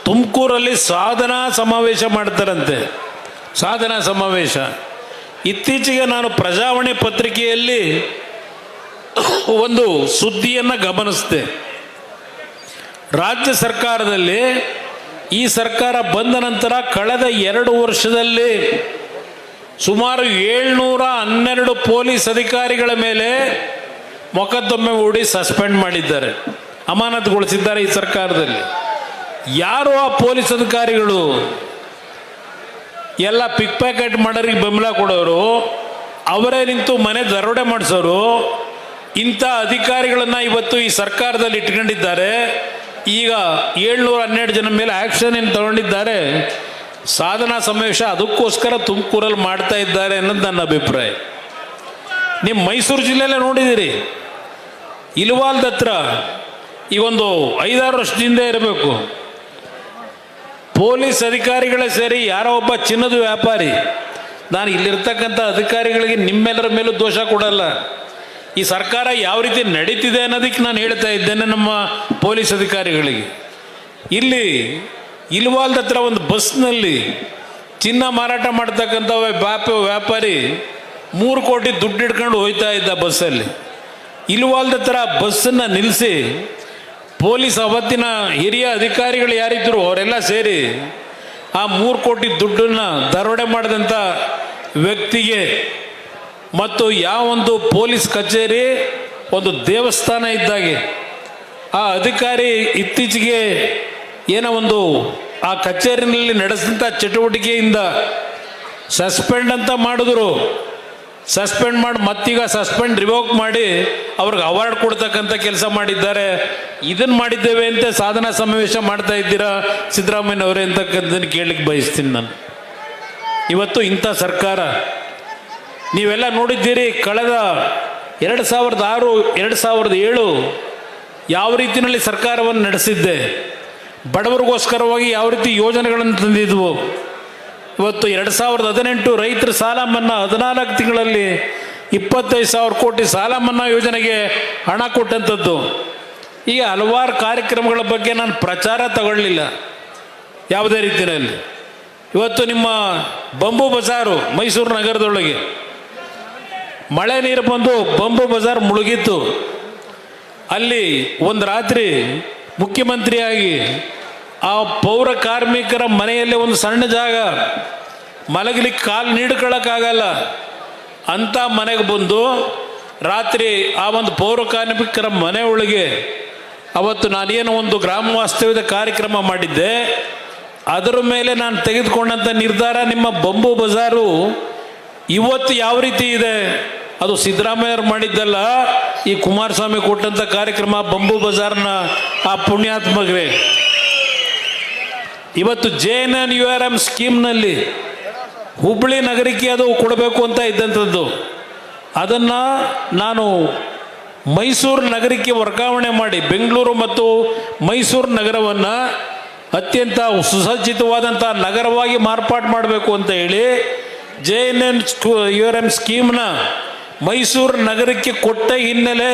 ತುಮಕೂರಲ್ಲಿ ಸಾಧನಾ ಸಮಾವೇಶ ಮಾಡ್ತಾರಂತೆ. ಸಾಧನಾ ಸಮಾವೇಶ ಇತ್ತೀಚೆಗೆ ನಾನು ಪ್ರಜಾವಾಣಿ ಪತ್ರಿಕೆಯಲ್ಲಿ ಒಂದು ಸುದ್ದಿಯನ್ನು ಗಮನಿಸಿದೆ. ರಾಜ್ಯ ಸರ್ಕಾರದಲ್ಲಿ ಈ ಸರ್ಕಾರ ಬಂದ ನಂತರ ಕಳೆದ 2 ವರ್ಷದಲ್ಲಿ ಸುಮಾರು 712 ಪೊಲೀಸ್ ಅಧಿಕಾರಿಗಳ ಮೇಲೆ ಮೊಕದ್ದಮೆ ಹೂಡಿ ಸಸ್ಪೆಂಡ್ ಮಾಡಿದ್ದಾರೆ, ಅಮಾನತುಗೊಳಿಸಿದ್ದಾರೆ ಈ ಸರ್ಕಾರದಲ್ಲಿ. ಯಾರು ಆ ಪೊಲೀಸ್ ಅಧಿಕಾರಿಗಳು? ಎಲ್ಲ ಪಿಕ್ ಪ್ಯಾಕೆಟ್ ಮಾಡೋರಿಗೆ ಬೆಂಬಲ ಕೊಡೋರು, ಅವರೇ ನಿಂತು ಮನೆ ದರೋಡೆ ಮಾಡಿಸೋರು. ಇಂಥ ಅಧಿಕಾರಿಗಳನ್ನು ಇವತ್ತು ಈ ಸರ್ಕಾರದಲ್ಲಿ ಇಟ್ಕೊಂಡಿದ್ದಾರೆ. ಈಗ 712 ಜನ ಮೇಲೆ ಆ್ಯಕ್ಷನ್ ಏನು ತಗೊಂಡಿದ್ದಾರೆ. ಸಾಧನಾ ಸಮಾವೇಶ ಅದಕ್ಕೋಸ್ಕರ ತುಮಕೂರಲ್ಲಿ ಮಾಡ್ತಾ ಇದ್ದಾರೆ ಅನ್ನೋದು ನನ್ನ ಅಭಿಪ್ರಾಯ. ನೀವು ಮೈಸೂರು ಜಿಲ್ಲೆಯಲ್ಲೇ ನೋಡಿದ್ದೀರಿ, ಇಲ್ವಾಲ್ದ ಹತ್ರ ಈ ಒಂದು 5-6 ವರ್ಷದಿಂದ ಇರಬೇಕು, ಪೊಲೀಸ್ ಅಧಿಕಾರಿಗಳೇ ಸೇರಿ ಯಾರೋ ಒಬ್ಬ ಚಿನ್ನದ ವ್ಯಾಪಾರಿ, ನಾನು ಇಲ್ಲಿರ್ತಕ್ಕಂಥ ಅಧಿಕಾರಿಗಳಿಗೆ ನಿಮ್ಮೆಲ್ಲರ ಮೇಲೂ ದೋಷ ಕೊಡಲ್ಲ, ಈ ಸರ್ಕಾರ ಯಾವ ರೀತಿ ನಡೀತಿದೆ ಅನ್ನೋದಕ್ಕೆ ನಾನು ಹೇಳ್ತಾ ಇದ್ದೇನೆ ನಮ್ಮ ಪೊಲೀಸ್ ಅಧಿಕಾರಿಗಳಿಗೆ. ಇಲ್ಲಿ ಇಲ್ವಾಲ್ದ ಹತ್ರ ಒಂದು ಬಸ್ನಲ್ಲಿ ಚಿನ್ನ ಮಾರಾಟ ಮಾಡ್ತಕ್ಕಂಥ ವ್ಯಾಪಾರಿ 3 ಕೋಟಿ ದುಡ್ಡು ಹಿಡ್ಕೊಂಡು ಹೋಗ್ತಾ ಇದ್ದ ಬಸ್ಸಲ್ಲಿ. ಇಲ್ವಾಲ್ದ ಹತ್ರ ಬಸ್ಸನ್ನು ನಿಲ್ಲಿಸಿ ಪೊಲೀಸ್ ಅವತ್ತಿನ ಹಿರಿಯ ಅಧಿಕಾರಿಗಳು ಯಾರಿದ್ರು ಅವರೆಲ್ಲ ಸೇರಿ ಆ 3 ಕೋಟಿ ದುಡ್ಡನ್ನು ದರೋಡೆ ಮಾಡಿದಂಥ ವ್ಯಕ್ತಿಗೆ ಮತ್ತು ಯಾವೊಂದು ಪೊಲೀಸ್ ಕಚೇರಿ ಒಂದು ದೇವಸ್ಥಾನ ಇದ್ದಾಗೆ ಆ ಅಧಿಕಾರಿ ಇತ್ತೀಚೆಗೆ ಏನೋ ಒಂದು ಆ ಕಚೇರಿನಲ್ಲಿ ನಡೆಸಿದಂಥ ಚಟುವಟಿಕೆಯಿಂದ ಸಸ್ಪೆಂಡ್ ಅಂತ ಮಾಡಿದ್ರು. ಸಸ್ಪೆಂಡ್ ಮಾಡಿ ಮತ್ತೀಗ ಸಸ್ಪೆಂಡ್ ರಿವೋಕ್ ಮಾಡಿ ಅವ್ರಿಗೆ ಅವಾರ್ಡ್ ಕೊಡ್ತಕ್ಕಂಥ ಕೆಲಸ ಮಾಡಿದ್ದಾರೆ. ಇದನ್ನು ಮಾಡಿದ್ದೇವೆ ಅಂತ ಸಾಧನಾ ಸಮಾವೇಶ ಮಾಡ್ತಾ ಇದ್ದೀರಾ ಸಿದ್ದರಾಮಯ್ಯನವರೇ ಅಂತಕ್ಕಂಥದ್ದನ್ನು ಕೇಳಲಿಕ್ಕೆ ಬಯಸ್ತೀನಿ ನಾನು. ಇವತ್ತು ಇಂಥ ಸರ್ಕಾರ ನೀವೆಲ್ಲ ನೋಡಿದ್ದೀರಿ. ಕಳೆದ 2006, 2007 ಯಾವ ರೀತಿಯಲ್ಲಿ ಸರ್ಕಾರವನ್ನು ನಡೆಸಿದ್ದೆ, ಬಡವರಿಗೋಸ್ಕರವಾಗಿ ಯಾವ ರೀತಿ ಯೋಜನೆಗಳನ್ನು ತಂದಿದ್ವು. ಇವತ್ತು 2018 ರೈತರ ಸಾಲ ಮನ್ನಾ 14 ತಿಂಗಳಲ್ಲಿ 25,000 ಕೋಟಿ ಸಾಲ ಮನ್ನಾ ಯೋಜನೆಗೆ ಹಣ ಕೊಟ್ಟಂಥದ್ದು. ಈಗ ಹಲವಾರು ಕಾರ್ಯಕ್ರಮಗಳ ಬಗ್ಗೆ ನಾನು ಪ್ರಚಾರ ತಗೊಳ್ಳಿಲ್ಲ ಯಾವುದೇ ರೀತಿಯಲ್ಲಿ. ಇವತ್ತು ನಿಮ್ಮ ಬಂಬು ಬಜಾರು ಮೈಸೂರು ನಗರದೊಳಗೆ ಮಳೆ ನೀರು ಬಂದು ಬಂಬು ಬಜಾರ್ ಮುಳುಗಿತ್ತು. ಅಲ್ಲಿ ಒಂದು ರಾತ್ರಿ ಮುಖ್ಯಮಂತ್ರಿಯಾಗಿ ಆ ಪೌರ ಕಾರ್ಮಿಕರ ಮನೆಯಲ್ಲಿ ಒಂದು ಸಣ್ಣ ಜಾಗ ಮಲಗಲಿಕ್ಕೆ ಕಾಲು ನೀಡ್ಕೊಳ್ಳೋಕ್ಕಾಗಲ್ಲ ಅಂಥ ಮನೆಗೆ ಬಂದು ರಾತ್ರಿ ಆ ಒಂದು ಪೌರ ಕಾರ್ಮಿಕರ ಮನೆ ಒಳಗೆ ಅವತ್ತು ನಾನೇನು ಒಂದು ಗ್ರಾಮ ವಾಸ್ತವ್ಯದ ಕಾರ್ಯಕ್ರಮ ಮಾಡಿದ್ದೆ, ಅದರ ಮೇಲೆ ನಾನು ತೆಗೆದುಕೊಂಡಂಥ ನಿರ್ಧಾರ ನಿಮ್ಮ ಬಂಬು ಬಜಾರು ಇವತ್ತು ಯಾವ ರೀತಿ ಇದೆ ಅದು ಸಿದ್ದರಾಮಯ್ಯವ್ರು ಮಾಡಿದ್ದಲ್ಲ, ಈ ಕುಮಾರಸ್ವಾಮಿ ಕೊಟ್ಟಂಥ ಕಾರ್ಯಕ್ರಮ ಬಂಬು ಬಜಾರ್ನ ಆ ಪುಣ್ಯಾತ್ಮಗ್ರೆ. ಇವತ್ತು JNNURM ಸ್ಕೀಮ್ನಲ್ಲಿ ಹುಬ್ಬಳ್ಳಿ ನಗರಕ್ಕೆ ಅದು ಕೊಡಬೇಕು ಅಂತ ಇದ್ದಂಥದ್ದು, ಅದನ್ನು ನಾನು ಮೈಸೂರು ನಗರಕ್ಕೆ ವರ್ಗಾವಣೆ ಮಾಡಿ ಬೆಂಗಳೂರು ಮತ್ತು ಮೈಸೂರು ನಗರವನ್ನು ಅತ್ಯಂತ ಸುಸಜ್ಜಿತವಾದಂಥ ನಗರವಾಗಿ ಮಾರ್ಪಾಡು ಮಾಡಬೇಕು ಅಂತ ಹೇಳಿ JNNURM ಸ್ಕೀಮ್ನ ಮೈಸೂರು ನಗರಕ್ಕೆ ಕೊಟ್ಟ ಹಿನ್ನೆಲೆ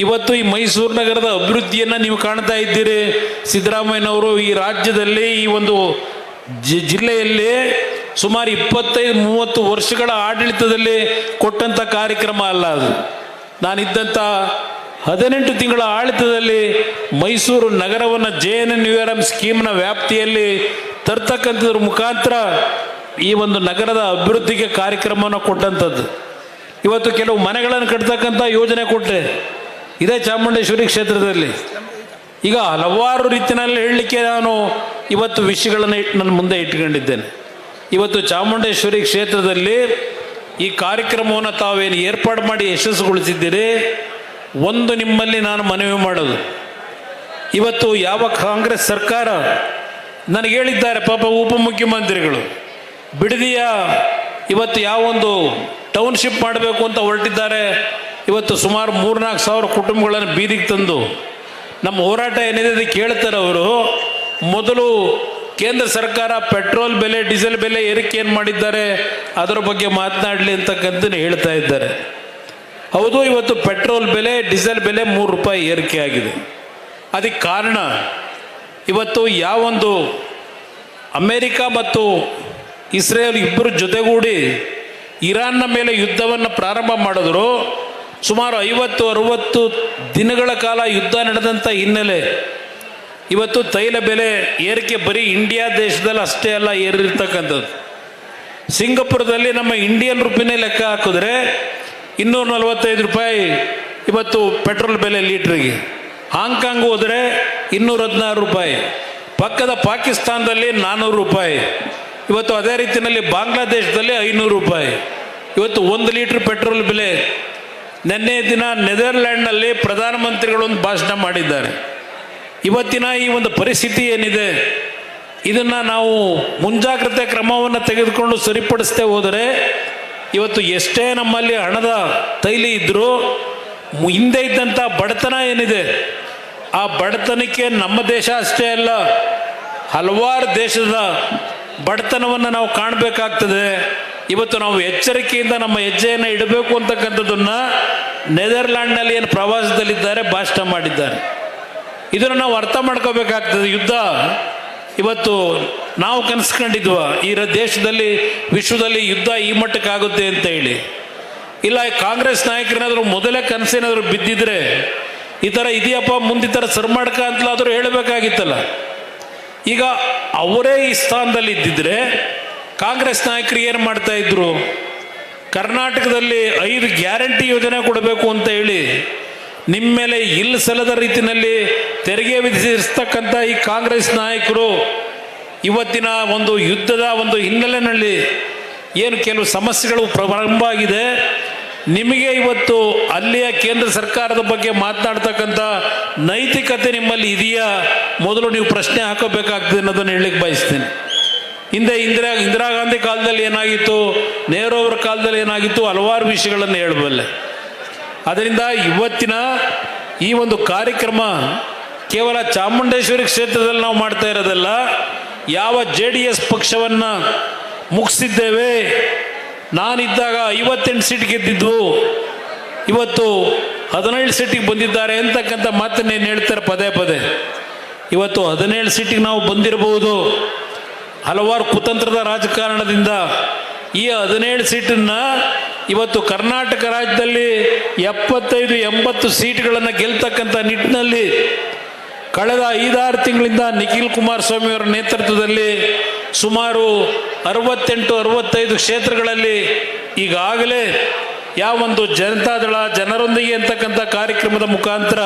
ಇವತ್ತು ಈ ಮೈಸೂರು ನಗರದ ಅಭಿವೃದ್ಧಿಯನ್ನು ನೀವು ಕಾಣ್ತಾ ಇದ್ದೀರಿ. ಸಿದ್ದರಾಮಯ್ಯನವರು ಈ ರಾಜ್ಯದಲ್ಲಿ ಈ ಒಂದು ಜಿಲ್ಲೆಯಲ್ಲಿ ಸುಮಾರು 25-30 ವರ್ಷಗಳ ಆಡಳಿತದಲ್ಲಿ ಕೊಟ್ಟಂಥ ಕಾರ್ಯಕ್ರಮ ಅಲ್ಲ ಅದು. ನಾನಿದ್ದಂಥ 18 ತಿಂಗಳ ಆಡಳಿತದಲ್ಲಿ ಮೈಸೂರು ನಗರವನ್ನು JNNURM ಸ್ಕೀಮ್ನ ವ್ಯಾಪ್ತಿಯಲ್ಲಿ ತರ್ತಕ್ಕಂಥದ್ರ ಮುಖಾಂತರ ಈ ಒಂದು ನಗರದ ಅಭಿವೃದ್ಧಿಗೆ ಕಾರ್ಯಕ್ರಮವನ್ನು ಕೊಟ್ಟಂಥದ್ದು. ಇವತ್ತು ಕೆಲವು ಮನೆಗಳನ್ನು ಕಟ್ತಕ್ಕಂಥ ಯೋಜನೆ ಕೊಟ್ಟೆ ಇದೇ ಚಾಮುಂಡೇಶ್ವರಿ ಕ್ಷೇತ್ರದಲ್ಲಿ. ಈಗ ಹಲವಾರು ರೀತಿಯಲ್ಲಿ ಹೇಳಲಿಕ್ಕೆ ನಾನು ಇವತ್ತು ವಿಷಯಗಳನ್ನು ನನ್ನ ಮುಂದೆ ಇಟ್ಕೊಂಡಿದ್ದೇನೆ. ಇವತ್ತು ಚಾಮುಂಡೇಶ್ವರಿ ಕ್ಷೇತ್ರದಲ್ಲಿ ಈ ಕಾರ್ಯಕ್ರಮವನ್ನು ತಾವೇನು ಏರ್ಪಾಡು ಮಾಡಿ ಯಶಸ್ಸುಗೊಳಿಸಿದ್ದೀರಿ, ಒಂದು ನಿಮ್ಮಲ್ಲಿ ನಾನು ಮನವಿ ಮಾಡೋದು, ಇವತ್ತು ಯಾವ ಕಾಂಗ್ರೆಸ್ ಸರ್ಕಾರ ನನಗೆ ಹೇಳಿದ್ದಾರೆ, ಪಾಪ ಉಪಮುಖ್ಯಮಂತ್ರಿಗಳು ಬಿಡದಿಯ ಇವತ್ತು ಯಾವೊಂದು ಟೌನ್ಶಿಪ್ ಮಾಡಬೇಕು ಅಂತ ಹೊರಟಿದ್ದಾರೆ, ಇವತ್ತು ಸುಮಾರು 3-4 ಸಾವಿರ ಕುಟುಂಬಗಳನ್ನು ಬೀದಿಗೆ ತಂದು ನಮ್ಮ ಹೋರಾಟ ಏನಿದೆ ಅದಕ್ಕೆ ಕೇಳ್ತಾರೆ ಅವರು. ಮೊದಲು ಕೇಂದ್ರ ಸರ್ಕಾರ ಪೆಟ್ರೋಲ್ ಬೆಲೆ ಡೀಸೆಲ್ ಬೆಲೆ ಏರಿಕೆ ಏನು ಮಾಡಿದ್ದಾರೆ ಅದರ ಬಗ್ಗೆ ಮಾತನಾಡಲಿ ಅಂತಕ್ಕಂಥದ್ದು ಹೇಳ್ತಾ ಇದ್ದಾರೆ. ಹೌದು, ಇವತ್ತು ಪೆಟ್ರೋಲ್ ಬೆಲೆ ಡೀಸೆಲ್ ಬೆಲೆ 3 ರೂಪಾಯಿ ಏರಿಕೆ ಆಗಿದೆ. ಅದಕ್ಕೆ ಕಾರಣ ಇವತ್ತು ಯಾವೊಂದು ಅಮೇರಿಕ ಮತ್ತು ಇಸ್ರೇಲ್ ಇಬ್ಬರು ಜೊತೆಗೂಡಿ ಇರಾನ್ನ ಮೇಲೆ ಯುದ್ಧವನ್ನು ಪ್ರಾರಂಭ ಮಾಡಿದ್ರು. ಸುಮಾರು 50-60 ದಿನಗಳ ಕಾಲ ಯುದ್ಧ ನಡೆದಂಥ ಹಿನ್ನೆಲೆ ಇವತ್ತು ತೈಲ ಬೆಲೆ ಏರಿಕೆ ಬರೀ ಇಂಡಿಯಾ ದೇಶದಲ್ಲಿ ಅಷ್ಟೇ ಅಲ್ಲ ಏರಿರ್ತಕ್ಕಂಥದ್ದು. ಸಿಂಗಪುರದಲ್ಲಿ ನಮ್ಮ ಇಂಡಿಯನ್ ರುಪಿನೇ ಲೆಕ್ಕ ಹಾಕಿದ್ರೆ 245 ರೂಪಾಯಿ ಇವತ್ತು ಪೆಟ್ರೋಲ್ ಬೆಲೆ ಲೀಟ್ರಿಗೆ. ಹಾಂಗ್ಕಾಂಗ್ ಹೋದರೆ 216 ರೂಪಾಯಿ. ಪಕ್ಕದ ಪಾಕಿಸ್ತಾನದಲ್ಲಿ 400 ರೂಪಾಯಿ. ಇವತ್ತು ಅದೇ ರೀತಿಯಲ್ಲಿ ಬಾಂಗ್ಲಾದೇಶದಲ್ಲಿ 500 ರೂಪಾಯಿ. ಇವತ್ತು 1 ಲೀಟ್ರ್ ಪೆಟ್ರೋಲ್ ಬೆಲೆ. ನಿನ್ನೆ ದಿನ ನೆದರ್ಲ್ಯಾಂಡ್ನಲ್ಲಿ ಪ್ರಧಾನಮಂತ್ರಿಗಳೊಂದು ಭಾಷಣ ಮಾಡಿದ್ದಾರೆ. ಇವತ್ತಿನ ಈ ಒಂದು ಪರಿಸ್ಥಿತಿ ಏನಿದೆ ಇದನ್ನು ನಾವು ಮುಂಜಾಗ್ರತೆ ಕ್ರಮವನ್ನು ತೆಗೆದುಕೊಂಡು ಸರಿಪಡಿಸದೆ ಹೋದರೆ ಇವತ್ತು ಎಷ್ಟೇ ನಮ್ಮಲ್ಲಿ ಹಣದ ತೈಲಿ ಇದ್ದರೂ ಹಿಂದೆ ಇದ್ದಂಥ ಬಡತನ ಏನಿದೆ ಆ ಬಡತನಕ್ಕೆ ನಮ್ಮ ದೇಶ ಅಷ್ಟೇ ಅಲ್ಲ ಹಲವಾರು ದೇಶದ ಬಡತನವನ್ನು ನಾವು ಕಾಣಬೇಕಾಗ್ತದೆ. ಇವತ್ತು ನಾವು ಎಚ್ಚರಿಕೆಯಿಂದ ನಮ್ಮ ಹೆಜ್ಜೆಯನ್ನು ಇಡಬೇಕು ಅಂತಕ್ಕಂಥದ್ದನ್ನು ನೆದರ್ಲ್ಯಾಂಡ್ನಲ್ಲಿ ಏನು ಪ್ರವಾಸದಲ್ಲಿದ್ದಾರೆ ಭಾಷಣ ಮಾಡಿದ್ದಾರೆ. ಇದನ್ನು ನಾವು ಅರ್ಥ ಮಾಡ್ಕೋಬೇಕಾಗ್ತದೆ. ಯುದ್ಧ ಇವತ್ತು ನಾವು ಕನಸ್ಕೊಂಡಿದ್ವ ಈ ದೇಶದಲ್ಲಿ ವಿಶ್ವದಲ್ಲಿ ಯುದ್ಧ ಈ ಮಟ್ಟಕ್ಕಾಗುತ್ತೆ ಅಂತ ಹೇಳಿ? ಇಲ್ಲ, ಕಾಂಗ್ರೆಸ್ ನಾಯಕರೇನಾದರೂ ಮೊದಲೇ ಕನಸೇನಾದರೂ ಬಿದ್ದಿದ್ರೆ ಈ ಥರ ಇದೆಯಪ್ಪ ಮುಂದೆ ಈ ಥರ ಸರ್ಮಾಡ್ಕ ಅಂತಲಾದರೂ ಹೇಳಬೇಕಾಗಿತ್ತಲ್ಲ. ಈಗ ಅವರೇ ಈ ಸ್ಥಾನದಲ್ಲಿ ಇದ್ದಿದ್ರೆ ಕಾಂಗ್ರೆಸ್ ನಾಯಕರು ಏನು ಮಾಡ್ತಾ ಇದ್ರು? ಕರ್ನಾಟಕದಲ್ಲಿ 5 ಗ್ಯಾರಂಟಿ ಯೋಜನೆ ಕೊಡಬೇಕು ಅಂತ ಹೇಳಿ ನಿಮ್ಮ ಮೇಲೆ ಇಲ್ಲ ಸಲ್ಲದ ರೀತಿಯಲ್ಲಿ ತೆರಿಗೆ ವಿಧಿಸಿರ್ತಕ್ಕಂಥ ಈ ಕಾಂಗ್ರೆಸ್ ನಾಯಕರು ಇವತ್ತಿನ ಒಂದು ಯುದ್ಧದ ಒಂದು ಹಿನ್ನೆಲೆಯಲ್ಲಿ ಏನು ಕೆಲವು ಸಮಸ್ಯೆಗಳು ಪ್ರಾರಂಭ ಆಗಿದೆ. ನಿಮಗೆ ಇವತ್ತು ಅಲ್ಲಿಯ ಕೇಂದ್ರ ಸರ್ಕಾರದ ಬಗ್ಗೆ ಮಾತನಾಡ್ತಕ್ಕಂಥ ನೈತಿಕತೆ ನಿಮ್ಮಲ್ಲಿ ಇದೆಯಾ? ಮೊದಲು ನೀವು ಪ್ರಶ್ನೆ ಹಾಕೋಬೇಕಾಗ್ತದೆ ಅನ್ನೋದನ್ನು ಹೇಳಲಿಕ್ಕೆ ಬಯಸ್ತೇನೆ. ಹಿಂದೆ ಇಂದಿರಾ ಗಾಂಧಿ ಕಾಲದಲ್ಲಿ ಏನಾಗಿತ್ತು, ನೆಹರು ಅವರ ಕಾಲದಲ್ಲಿ ಏನಾಗಿತ್ತು, ಹಲವಾರು ವಿಷಯಗಳನ್ನು ಹೇಳಬಲ್ಲೆ. ಅದರಿಂದ ಇವತ್ತಿನ ಈ ಒಂದು ಕಾರ್ಯಕ್ರಮ ಕೇವಲ ಚಾಮುಂಡೇಶ್ವರಿ ಕ್ಷೇತ್ರದಲ್ಲಿ ನಾವು ಮಾಡ್ತಾ ಇರೋದಲ್ಲ. ಯಾವ JDS ಪಕ್ಷವನ್ನು ಮುಗಿಸಿದ್ದೇವೆ, ನಾನಿದ್ದಾಗ 58 ಸೀಟ್ ಗೆದ್ದಿದ್ವು, ಇವತ್ತು 17 ಸೀಟಿಗೆ ಬಂದಿದ್ದಾರೆ ಅಂತಕ್ಕಂಥ ಮಾತನ್ನೇನು ಹೇಳ್ತಾರೆ ಪದೇ ಪದೇ. ಇವತ್ತು 17 ಸೀಟಿಗೆ ನಾವು ಬಂದಿರಬಹುದು. ಹಲವಾರು ಕುತಂತ್ರದ ರಾಜಕಾರಣದಿಂದ ಈ 17 ಸೀಟನ್ನು ಇವತ್ತು ಕರ್ನಾಟಕ ರಾಜ್ಯದಲ್ಲಿ 75-80 ಸೀಟ್ಗಳನ್ನು ಗೆಲ್ತಕ್ಕಂಥ ನಿಟ್ಟಿನಲ್ಲಿ ಕಳೆದ 5-6 ತಿಂಗಳಿಂದ ನಿಖಿಲ್ ಕುಮಾರಸ್ವಾಮಿ ಅವರ ನೇತೃತ್ವದಲ್ಲಿ ಸುಮಾರು 68-65 ಕ್ಷೇತ್ರಗಳಲ್ಲಿ ಈಗಾಗಲೇ ಯಾವೊಂದು ಜನತಾದಳ ಜನರೊಂದಿಗೆ ಅಂತಕ್ಕಂಥ ಕಾರ್ಯಕ್ರಮದ ಮುಖಾಂತರ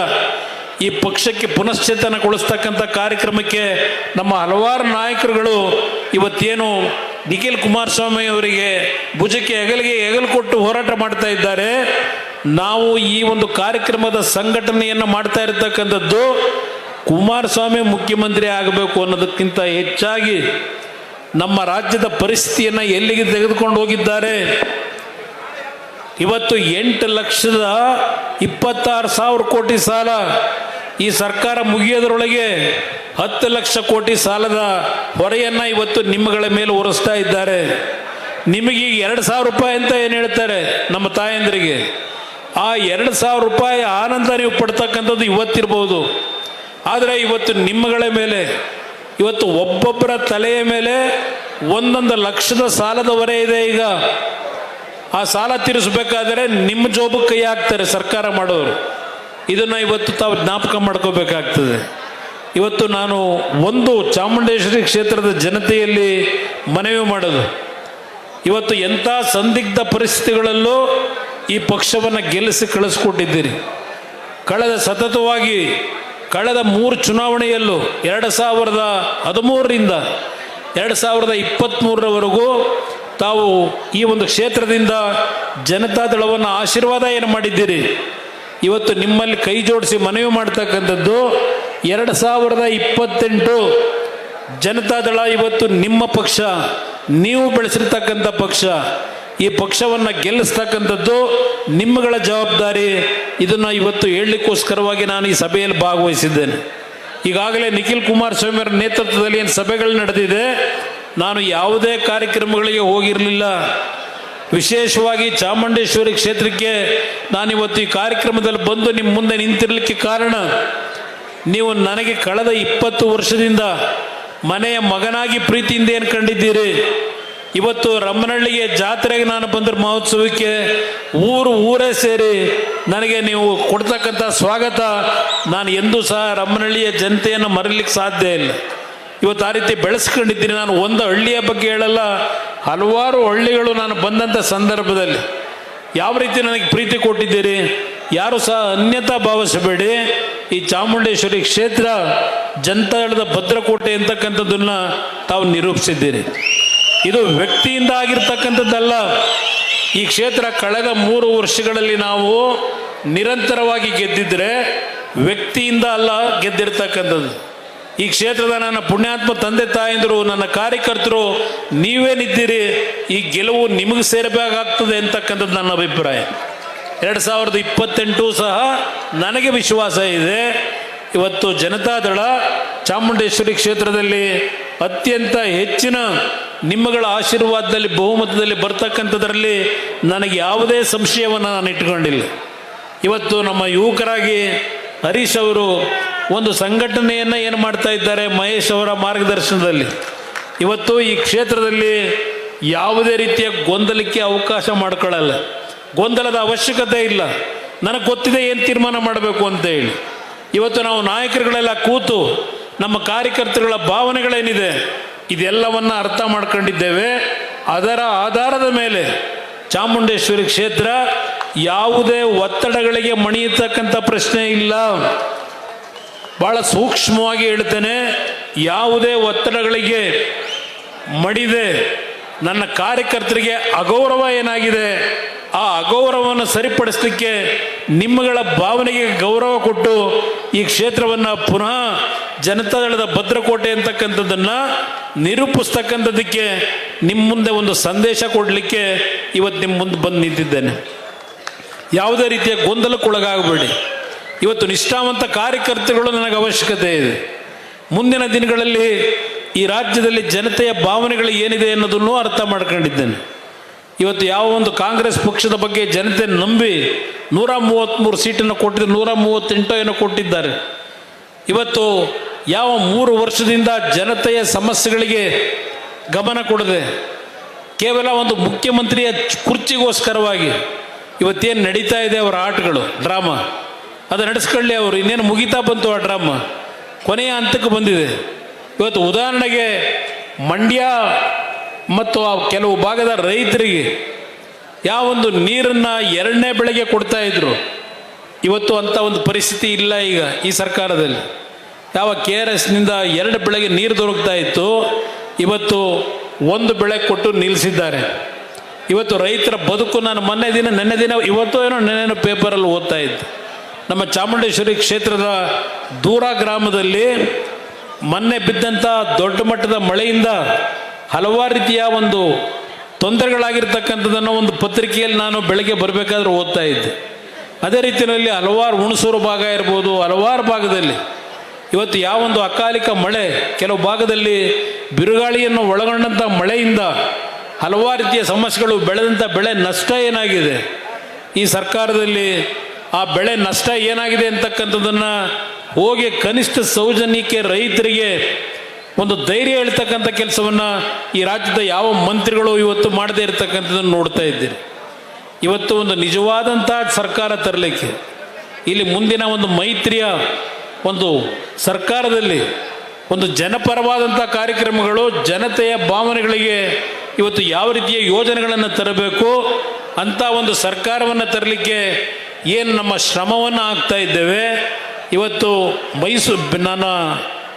ಈ ಪಕ್ಷಕ್ಕೆ ಪುನಶ್ಚೇತನಗೊಳಿಸ್ತಕ್ಕಂಥ ಕಾರ್ಯಕ್ರಮಕ್ಕೆ ನಮ್ಮ ಹಲವಾರು ನಾಯಕರುಗಳು ಇವತ್ತೇನು ನಿಖಿಲ್ ಕುಮಾರಸ್ವಾಮಿ ಅವರಿಗೆ ಭುಜಕ್ಕೆ ಹೆಗಲು ಕೊಟ್ಟು ಹೋರಾಟ ಮಾಡ್ತಾ ಇದ್ದಾರೆ. ನಾವು ಈ ಒಂದು ಕಾರ್ಯಕ್ರಮದ ಸಂಘಟನೆಯನ್ನು ಮಾಡ್ತಾ ಇರತಕ್ಕಂಥದ್ದು ಕುಮಾರಸ್ವಾಮಿ ಮುಖ್ಯಮಂತ್ರಿ ಆಗಬೇಕು ಅನ್ನೋದಕ್ಕಿಂತ ಹೆಚ್ಚಾಗಿ ನಮ್ಮ ರಾಜ್ಯದ ಪರಿಸ್ಥಿತಿಯನ್ನು ಎಲ್ಲಿಗೆ ತೆಗೆದುಕೊಂಡು ಹೋಗಿದ್ದಾರೆ. ಇವತ್ತು 8,26,000 ಕೋಟಿ ಸಾಲ, ಈ ಸರ್ಕಾರ ಮುಗಿಯೋದ್ರೊಳಗೆ 10 ಲಕ್ಷ ಕೋಟಿ ಸಾಲದ ಹೊರೆಯನ್ನು ಇವತ್ತು ನಿಮ್ಮಗಳ ಮೇಲೆ ಹೊರಿಸ್ತಾ ಇದ್ದಾರೆ. ನಿಮಗೆ 2,000 ರೂಪಾಯಿ ಅಂತ ಏನು ಹೇಳ್ತಾರೆ ನಮ್ಮ ತಾಯಂದರಿಗೆ, ಆ 2,000 ರೂಪಾಯಿ ಆನಂದ ನೀವು ಪಡ್ತಕ್ಕಂಥದ್ದು ಇವತ್ತಿರ್ಬೋದು. ಆದರೆ ಇವತ್ತು ನಿಮ್ಮಗಳ ಮೇಲೆ ಇವತ್ತು ಒಬ್ಬೊಬ್ಬರ ತಲೆಯ ಮೇಲೆ 1 ಲಕ್ಷದ ಸಾಲದ ಹೊರೆ ಇದೆ. ಈಗ ಆ ಸಾಲ ತೀರಿಸಬೇಕಾದರೆ ನಿಮ್ಮ ಜೋಬಕ್ಕೆ ಕೈ ಹಾಕ್ತಾರೆ ಸರ್ಕಾರ ಮಾಡೋರು. ಇದನ್ನು ಇವತ್ತು ತಾವು ಜ್ಞಾಪಕ ಮಾಡ್ಕೋಬೇಕಾಗ್ತದೆ. ಇವತ್ತು ನಾನು ಒಂದು ಚಾಮುಂಡೇಶ್ವರಿ ಕ್ಷೇತ್ರದ ಜನತೆಯಲ್ಲಿ ಮನವಿ ಮಾಡೋದು, ಇವತ್ತು ಎಂಥ ಸಂದಿಗ್ಧ ಪರಿಸ್ಥಿತಿಗಳಲ್ಲೂ ಈ ಪಕ್ಷವನ್ನು ಗೆಲ್ಲಿಸಿ ಕಳಿಸ್ಕೊಟ್ಟಿದ್ದೀರಿ. ಸತತವಾಗಿ ಕಳೆದ 3 ಚುನಾವಣೆಯಲ್ಲೂ 2013ರಿಂದ 2023ರವರೆಗೂ ತಾವು ಈ ಒಂದು ಕ್ಷೇತ್ರದಿಂದ ಜನತಾದಳವನ್ನು ಆಶೀರ್ವಾದ ಏನು ಮಾಡಿದ್ದೀರಿ. ಇವತ್ತು ನಿಮ್ಮಲ್ಲಿ ಕೈ ಜೋಡಿಸಿ ಮನವಿ ಮಾಡ್ತಕ್ಕಂಥದ್ದು 2028 ಜನತಾದಳ ಇವತ್ತು ನಿಮ್ಮ ಪಕ್ಷ, ನೀವು ಬೆಳೆಸಿರ್ತಕ್ಕಂಥ ಪಕ್ಷ. ಈ ಪಕ್ಷವನ್ನು ಗೆಲ್ಲಿಸ್ತಕ್ಕಂಥದ್ದು ನಿಮ್ಮಗಳ ಜವಾಬ್ದಾರಿ. ಇದನ್ನು ಇವತ್ತು ಹೇಳಲಿಕ್ಕೋಸ್ಕರವಾಗಿ ನಾನು ಈ ಸಭೆಯಲ್ಲಿ ಭಾಗವಹಿಸಿದ್ದೇನೆ. ಈಗಾಗಲೇ ನಿಖಿಲ್ ಕುಮಾರಸ್ವಾಮಿ ಅವರ ನೇತೃತ್ವದಲ್ಲಿ ಏನು ಸಭೆಗಳು ನಡೆದಿದೆ, ನಾನು ಯಾವುದೇ ಕಾರ್ಯಕ್ರಮಗಳಿಗೆ ಹೋಗಿರಲಿಲ್ಲ. ವಿಶೇಷವಾಗಿ ಚಾಮುಂಡೇಶ್ವರಿ ಕ್ಷೇತ್ರಕ್ಕೆ ನಾನಿವತ್ತು ಈ ಕಾರ್ಯಕ್ರಮದಲ್ಲಿ ಬಂದು ನಿಮ್ಮ ಮುಂದೆ ನಿಂತಿರಲಿಕ್ಕೆ ಕಾರಣ, ನೀವು ನನಗೆ ಕಳೆದ 20 ವರ್ಷದಿಂದ ಮನೆಯ ಮಗನಾಗಿ ಪ್ರೀತಿಯಿಂದ ಏನು ಕಂಡಿದ್ದೀರಿ. ಇವತ್ತು ರಮ್ಮನಹಳ್ಳಿಗೆ ಜಾತ್ರೆಗೆ ನಾನು ಬಂದ ಮಹೋತ್ಸವಕ್ಕೆ ಊರೇ ಸೇರಿ ನನಗೆ ನೀವು ಕೊಡ್ತಕ್ಕಂಥ ಸ್ವಾಗತ ನಾನು ಎಂದೂ ಸಹ ರಮ್ಮನಹಳ್ಳಿಯ ಜನತೆಯನ್ನು ಮರೀಲಿಕ್ಕೆ ಸಾಧ್ಯ ಇಲ್ಲ. ಇವತ್ತು ಆ ರೀತಿ ಬೆಳೆಸ್ಕೊಂಡಿದ್ದೀನಿ. ನಾನು ಒಂದು ಹಳ್ಳಿಯ ಬಗ್ಗೆ ಹೇಳಲ್ಲ, ಹಲವಾರು ಹಳ್ಳಿಗಳು ನಾನು ಬಂದಂಥ ಸಂದರ್ಭದಲ್ಲಿ ಯಾವ ರೀತಿ ನನಗೆ ಪ್ರೀತಿ ಕೊಟ್ಟಿದ್ದೀರಿ. ಯಾರು ಸಹ ಅನ್ಯತಾ ಭಾವಿಸಬೇಡಿ. ಈ ಚಾಮುಂಡೇಶ್ವರಿ ಕ್ಷೇತ್ರ ಜನತಾದಳದ ಭದ್ರಕೋಟೆ ಅಂತಕ್ಕಂಥದ್ದನ್ನು ತಾವು ನಿರೂಪಿಸಿದ್ದೀರಿ. ಇದು ವ್ಯಕ್ತಿಯಿಂದ ಆಗಿರ್ತಕ್ಕಂಥದ್ದಲ್ಲ. ಈ ಕ್ಷೇತ್ರ ಕಳೆದ 3 ವರ್ಷಗಳಲ್ಲಿ ನಾವು ನಿರಂತರವಾಗಿ ಗೆದ್ದಿದ್ರೆ ವ್ಯಕ್ತಿಯಿಂದ ಅಲ್ಲ ಗೆದ್ದಿರ್ತಕ್ಕಂಥದ್ದು. ಈ ಕ್ಷೇತ್ರದ ನನ್ನ ಪುಣ್ಯಾತ್ಮ ತಂದೆ ತಾಯಂದರು, ನನ್ನ ಕಾರ್ಯಕರ್ತರು ನೀವೇನಿದ್ದೀರಿ, ಈ ಗೆಲುವು ನಿಮಗೆ ಸೇರಬೇಕಾಗ್ತದೆ ಅಂತಕ್ಕಂಥದ್ದು ನನ್ನ ಅಭಿಪ್ರಾಯ. 2028 ಸಹ ನನಗೆ ವಿಶ್ವಾಸ ಇದೆ. ಇವತ್ತು ಜನತಾದಳ ಚಾಮುಂಡೇಶ್ವರಿ ಕ್ಷೇತ್ರದಲ್ಲಿ ಅತ್ಯಂತ ಹೆಚ್ಚಿನ ನಿಮ್ಮಗಳ ಆಶೀರ್ವಾದದಲ್ಲಿ ಬಹುಮತದಲ್ಲಿ ಬರ್ತಕ್ಕಂಥದ್ರಲ್ಲಿ ನನಗೆ ಯಾವುದೇ ಸಂಶಯವನ್ನು ನಾನು ಇಟ್ಕೊಂಡಿಲ್ಲ. ಇವತ್ತು ನಮ್ಮ ಯುವಕರಾಗಿ ಹರೀಶ್ ಅವರು ಒಂದು ಸಂಘಟನೆಯನ್ನು ಏನು ಮಾಡ್ತಾ ಇದ್ದಾರೆ, ಮಹೇಶ್ ಅವರ ಮಾರ್ಗದರ್ಶನದಲ್ಲಿ ಇವತ್ತು ಈ ಕ್ಷೇತ್ರದಲ್ಲಿ ಯಾವುದೇ ರೀತಿಯ ಗೊಂದಲಕ್ಕೆ ಅವಕಾಶ ಮಾಡಿಕೊಳ್ಳಲ್ಲ. ಗೊಂದಲದ ಅವಶ್ಯಕತೆ ಇಲ್ಲ. ನನಗೆ ಗೊತ್ತಿದೆ ಏನು ತೀರ್ಮಾನ ಮಾಡಬೇಕು ಅಂತ ಹೇಳಿ. ಇವತ್ತು ನಾವು ನಾಯಕರುಗಳೆಲ್ಲ ಕೂತು ನಮ್ಮ ಕಾರ್ಯಕರ್ತರುಗಳ ಭಾವನೆಗಳೇನಿದೆ ಇದೆಲ್ಲವನ್ನು ಅರ್ಥ ಮಾಡ್ಕೊಂಡಿದ್ದೇವೆ. ಅದರ ಆಧಾರದ ಮೇಲೆ ಚಾಮುಂಡೇಶ್ವರಿ ಕ್ಷೇತ್ರ ಯಾವುದೇ ಒತ್ತಡಗಳಿಗೆ ಮಣಿಯತಕ್ಕಂಥ ಪ್ರಶ್ನೆ ಇಲ್ಲ. ಭಾಳ ಸೂಕ್ಷ್ಮವಾಗಿ ಹೇಳ್ತೇನೆ, ಯಾವುದೇ ಒತ್ತಡಗಳಿಗೆ ಮಣಿದೆ ನನ್ನ ಕಾರ್ಯಕರ್ತರಿಗೆ ಅಗೌರವ ಏನಾಗಿದೆ ಆ ಅಗೌರವವನ್ನು ಸರಿಪಡಿಸಲಿಕ್ಕೆ ನಿಮ್ಮಗಳ ಭಾವನೆಗೆ ಗೌರವ ಕೊಟ್ಟು ಈ ಕ್ಷೇತ್ರವನ್ನು ಪುನಃ ಜನತಾದಳದ ಭದ್ರಕೋಟೆ ಅಂತಕ್ಕಂಥದ್ದನ್ನು ನಿರೂಪಿಸ್ತಕ್ಕಂಥದ್ದಕ್ಕೆ ನಿಮ್ಮ ಮುಂದೆ ಒಂದು ಸಂದೇಶ ಕೊಡಲಿಕ್ಕೆ ಇವತ್ತು ನಿಮ್ಮ ಮುಂದೆ ಬಂದು ನಿಂತಿದ್ದೇನೆ. ಯಾವುದೇ ರೀತಿಯ ಗೊಂದಲಕ್ಕೊಳಗಾಗಬೇಡಿ. ಇವತ್ತು ನಿಷ್ಠಾವಂತ ಕಾರ್ಯಕರ್ತರುಗಳು ನನಗೆ ಅವಶ್ಯಕತೆ ಇದೆ. ಮುಂದಿನ ದಿನಗಳಲ್ಲಿ ಈ ರಾಜ್ಯದಲ್ಲಿ ಜನತೆಯ ಭಾವನೆಗಳು ಏನಿದೆ ಅನ್ನೋದನ್ನು ಅರ್ಥ ಮಾಡ್ಕೊಂಡಿದ್ದೇನೆ. ಇವತ್ತು ಯಾವ ಒಂದು ಕಾಂಗ್ರೆಸ್ ಪಕ್ಷದ ಬಗ್ಗೆ ಜನತೆ ನಂಬಿ 133 ಸೀಟನ್ನು ಕೊಟ್ಟಿದ್ದು, 138 ಏನೋ ಕೊಟ್ಟಿದ್ದಾರೆ. ಇವತ್ತು ಯಾವ 3 ವರ್ಷದಿಂದ ಜನತೆಯ ಸಮಸ್ಯೆಗಳಿಗೆ ಗಮನ ಕೊಡದೆ ಕೇವಲ ಒಂದು ಮುಖ್ಯಮಂತ್ರಿಯ ಕುರ್ಚಿಗೋಸ್ಕರವಾಗಿ ಇವತ್ತೇನು ನಡೀತಾ ಇದೆ ಅವರ ಆಟಗಳು, ಡ್ರಾಮಾ, ಅದು ನಡೆಸ್ಕೊಳ್ಳಿ. ಅವರು ಇನ್ನೇನು ಮುಗಿತಾ ಬಂತು ಆ ಡ್ರಾಮಾ, ಕೊನೆಯ ಹಂತಕ್ಕೆ ಬಂದಿದೆ. ಇವತ್ತು ಉದಾಹರಣೆಗೆ ಮಂಡ್ಯ ಮತ್ತು ಆ ಕೆಲವು ಭಾಗದ ರೈತರಿಗೆ ಯಾವೊಂದು ನೀರನ್ನು 2ನೇ ಬೆಳೆಗೆ ಕೊಡ್ತಾ ಇದ್ರು, ಇವತ್ತು ಅಂಥ ಒಂದು ಪರಿಸ್ಥಿತಿ ಇಲ್ಲ. ಈಗ ಈ ಸರ್ಕಾರದಲ್ಲಿ ಯಾವ KRSನಿಂದ 2 ಬೆಳೆಗೆ ನೀರು ದೊರಕ್ತಾ ಇತ್ತು, ಇವತ್ತು 1 ಬೆಳೆ ಕೊಟ್ಟು ನಿಲ್ಲಿಸಿದ್ದಾರೆ. ಇವತ್ತು ರೈತರ ಬದುಕು ನಾನು ನೆನ್ನೆ ದಿನ ಇವತ್ತು ಏನೋ ನೆನ್ನೆನೋ ಪೇಪರಲ್ಲಿ ಓದ್ತಾ ಇದ್ದೆ. ನಮ್ಮ ಚಾಮುಂಡೇಶ್ವರಿ ಕ್ಷೇತ್ರದ ದೂರ ಗ್ರಾಮದಲ್ಲಿ ಮೊನ್ನೆ ಬಿದ್ದಂಥ ದೊಡ್ಡ ಮಟ್ಟದ ಮಳೆಯಿಂದ ಹಲವಾರು ರೀತಿಯ ಒಂದು ತೊಂದರೆಗಳಾಗಿರ್ತಕ್ಕಂಥದ್ದನ್ನು ಒಂದು ಪತ್ರಿಕೆಯಲ್ಲಿ ನಾನು ಬೆಳಗ್ಗೆ ಬರಬೇಕಾದ್ರೆ ಓದ್ತಾ ಇದ್ದೆ. ಅದೇ ರೀತಿಯಲ್ಲಿ ಹಲವಾರು ಹುಣಸೂರು ಭಾಗ ಇರ್ಬೋದು, ಹಲವಾರು ಭಾಗದಲ್ಲಿ ಇವತ್ತು ಯಾವೊಂದು ಅಕಾಲಿಕ ಮಳೆ, ಕೆಲವು ಭಾಗದಲ್ಲಿ ಬಿರುಗಾಳಿಯನ್ನು ಒಳಗೊಂಡಂಥ ಮಳೆಯಿಂದ ಹಲವಾರು ರೀತಿಯ ಸಮಸ್ಯೆಗಳು, ಬೆಳೆದಂಥ ಬೆಳೆ ನಷ್ಟ ಏನಾಗಿದೆ, ಈ ಸರ್ಕಾರದಲ್ಲಿ ಆ ಬೆಳೆ ನಷ್ಟ ಏನಾಗಿದೆ ಅಂತಕ್ಕಂಥದ್ದನ್ನು ಹೋಗಿ ಕನಿಷ್ಠ ಸೌಜನ್ಯಕ್ಕೆ ರೈತರಿಗೆ ಒಂದು ಧೈರ್ಯ ಹೇಳ್ತಕ್ಕಂಥ ಕೆಲಸವನ್ನು ಈ ರಾಜ್ಯದ ಯಾವ ಮಂತ್ರಿಗಳು ಇವತ್ತು ಮಾಡದೇ ಇರತಕ್ಕಂಥದ್ದನ್ನು ನೋಡ್ತಾ ಇದ್ದೀರಿ. ಇವತ್ತು ಒಂದು ನಿಜವಾದಂಥ ಸರ್ಕಾರ ತರಲಿಕ್ಕೆ ಇಲ್ಲಿ ಮುಂದಿನ ಒಂದು ಮೈತ್ರಿಯ ಒಂದು ಸರ್ಕಾರದಲ್ಲಿ ಒಂದು ಜನಪರವಾದಂಥ ಕಾರ್ಯಕ್ರಮಗಳು, ಜನತೆಯ ಭಾವನೆಗಳಿಗೆ ಇವತ್ತು ಯಾವ ರೀತಿಯ ಯೋಜನೆಗಳನ್ನು ತರಬೇಕು ಅಂತ ಒಂದು ಸರ್ಕಾರವನ್ನು ತರಲಿಕ್ಕೆ ಏನು ನಮ್ಮ ಶ್ರಮವನ್ನು ಹಾಕ್ತಾ ಇದ್ದೇವೆ. ಇವತ್ತು ನನ್ನ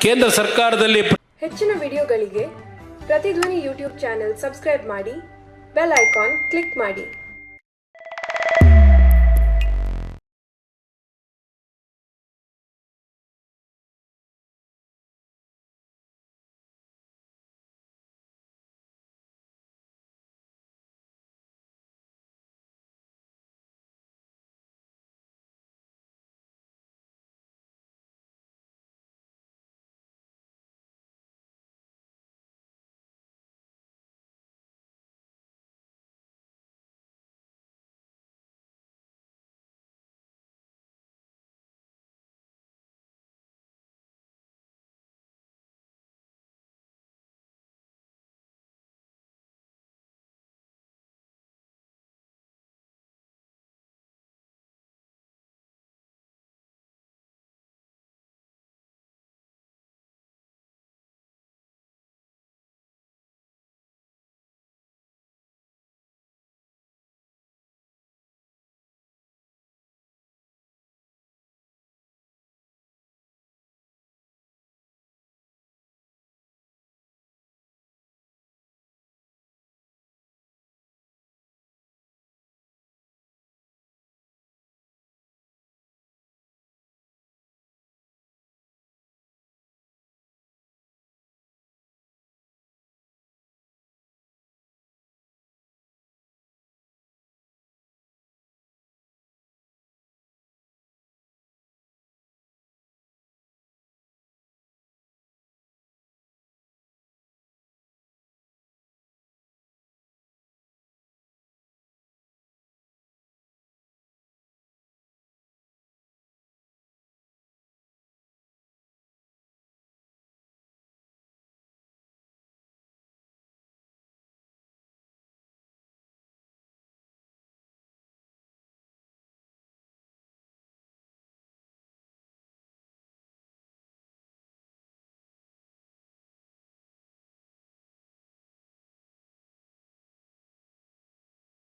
ಕೇಂದ್ರ ಸರ್ಕಾರದಲ್ಲಿ ಹೆಚ್ಚಿನ ವಿಡಿಯೋಗಳಿಗೆ ಪ್ರತಿಧ್ವನಿ ಯೂಟ್ಯೂಬ್ ಚಾನೆಲ್ ಸಬ್ಸ್ಕ್ರೈಬ್ ಮಾಡಿ, ಬೆಲ್ ಐಕಾನ್ ಕ್ಲಿಕ್ ಮಾಡಿ.